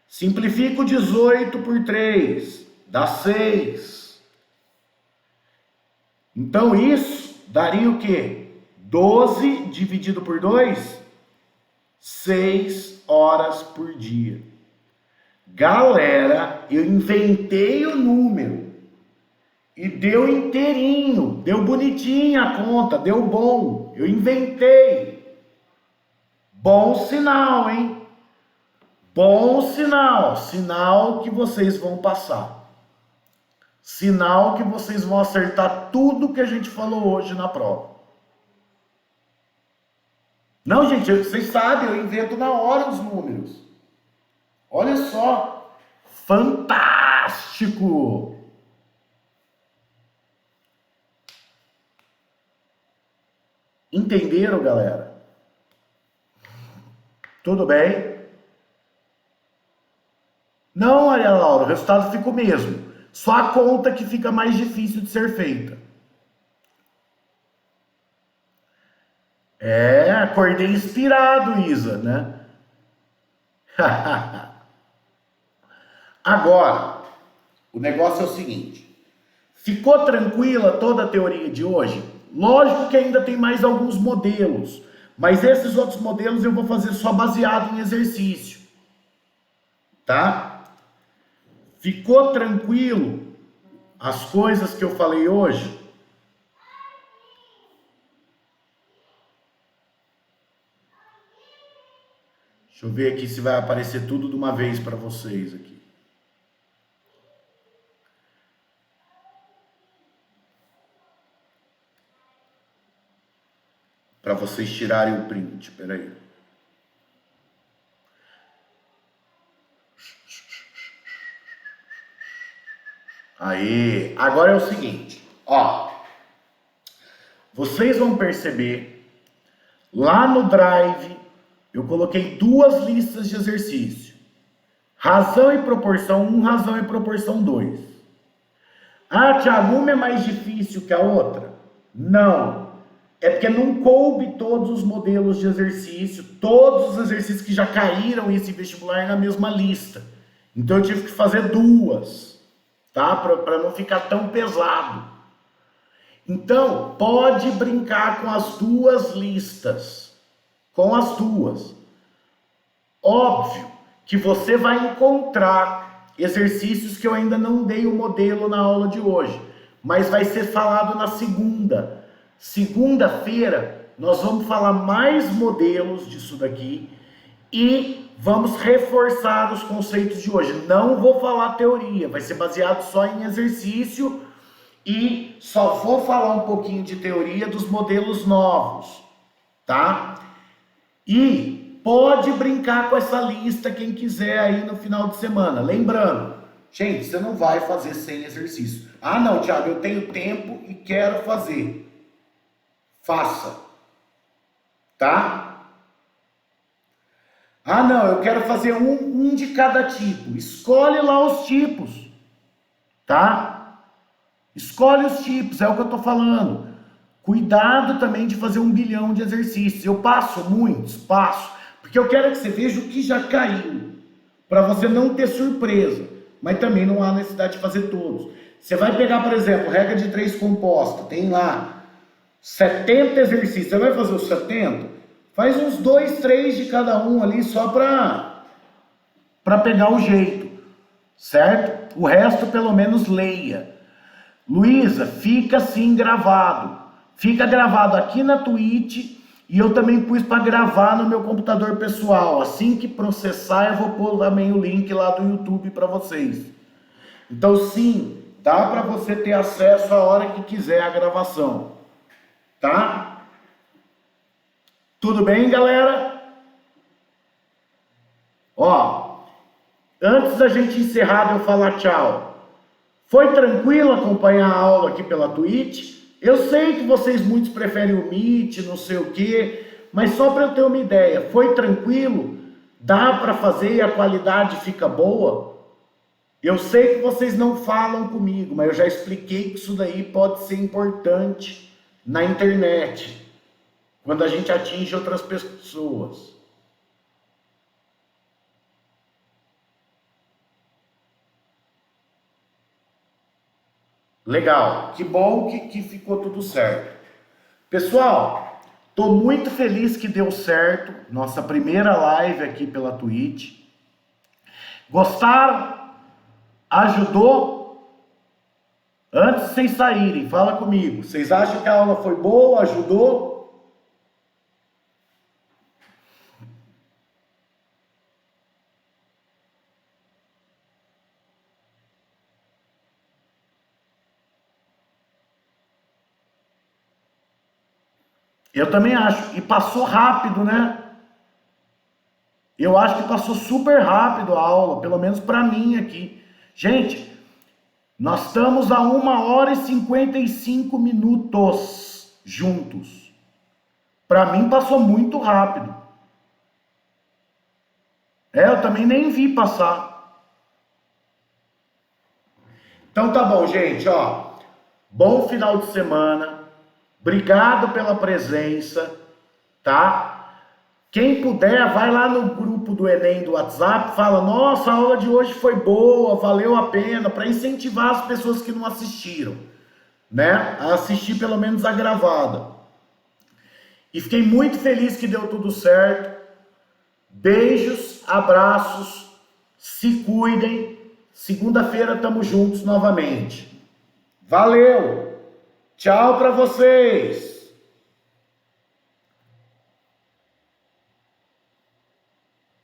Simplifica o 18 por 3. Dá 6. Então isso daria o quê? 12 dividido por 2? 6 horas por dia. Galera, eu inventei o número. E deu inteirinho. Deu bonitinha a conta. Deu bom. Eu inventei. Bom sinal, hein? Bom sinal. Sinal que vocês vão passar. Sinal que vocês vão acertar tudo que a gente falou hoje na prova. Não, gente, vocês sabem, eu invento na hora os números. Olha só. Fantástico! Entenderam, galera? Tudo bem? Não, Maria Laura, o resultado fica o mesmo. Só a conta que fica mais difícil de ser feita. É, acordei inspirado, Isa, né? Agora, o negócio é o seguinte. Ficou tranquila toda a teoria de hoje? Lógico que ainda tem mais alguns modelos, mas esses outros modelos eu vou fazer só baseado em exercício. Tá? Ficou tranquilo as coisas que eu falei hoje? Deixa eu ver aqui se vai aparecer tudo de uma vez para vocês aqui. Para vocês tirarem o print, peraí. Aí, agora é o seguinte, Ó, vocês vão perceber, lá no Drive, eu coloquei 2 listas de exercício. Razão e proporção 1, razão e proporção 2. Ah, Thiago, uma é mais difícil que a outra? Não. É porque não coube todos os modelos de exercício, todos os exercícios que já caíram esse vestibular na mesma lista. Então eu tive que fazer 2, tá? Para não ficar tão pesado. Então, pode brincar com as 2 listas. Com as 2. Óbvio que você vai encontrar exercícios que eu ainda não dei o modelo na aula de hoje, mas vai ser falado na segunda. Segunda-feira, nós vamos falar mais modelos disso daqui e vamos reforçar os conceitos de hoje. Não vou falar teoria, vai ser baseado só em exercício e só vou falar um pouquinho de teoria dos modelos novos, tá? E pode brincar com essa lista quem quiser aí no final de semana. Lembrando, gente, você não vai fazer sem exercício. Ah, não, Thiago, eu tenho tempo e quero fazer. Faça. Tá? Ah, não, eu quero fazer um de cada tipo. Escolhe lá os tipos. Tá? Escolhe os tipos, é o que eu tô falando. Cuidado também de fazer 1 bilhão de exercícios. Eu passo muitos, passo. Porque eu quero que você veja o que já caiu. Para você não ter surpresa. Mas também não há necessidade de fazer todos. Você vai pegar, por exemplo, regra de 3 composta. Tem lá 70 exercícios. Você vai fazer os 70? Faz uns 2, 3 de cada um ali só para pegar o jeito. Certo? O resto pelo menos leia. Luísa, fica assim gravado. Fica gravado aqui na Twitch e eu também pus para gravar no meu computador pessoal. Assim que processar, eu vou pôr também o link lá do YouTube para vocês. Então, sim, dá para você ter acesso a hora que quiser a gravação. Tá? Tudo bem, galera? Ó, antes da gente encerrar, de eu falar tchau. Foi tranquilo acompanhar a aula aqui pela Twitch? Eu sei que vocês muitos preferem o Meet, não sei o quê, mas só para eu ter uma ideia, foi tranquilo? Dá para fazer e a qualidade fica boa? Eu sei que vocês não falam comigo, mas eu já expliquei que isso daí pode ser importante na internet, quando a gente atinge outras pessoas. Legal, que bom que ficou tudo certo. Pessoal, estou muito feliz que deu certo nossa primeira live aqui pela Twitch. Gostaram? Ajudou? Antes de vocês saírem, fala comigo. Vocês acham que a aula foi boa? Ajudou? Eu também acho. E passou rápido, né? Eu acho que passou super rápido a aula, pelo menos para mim aqui. Gente, nós estamos a 1h55 juntos. Para mim passou muito rápido. Eu também nem vi passar. Então tá bom, gente, ó. Bom final de semana. Obrigado pela presença, tá? Quem puder, vai lá no grupo do Enem do WhatsApp, fala, nossa, a aula de hoje foi boa, valeu a pena, para incentivar as pessoas que não assistiram, né? A assistir pelo menos a gravada. E fiquei muito feliz que deu tudo certo. Beijos, abraços, se cuidem. Segunda-feira estamos juntos novamente. Valeu! Tchau para vocês!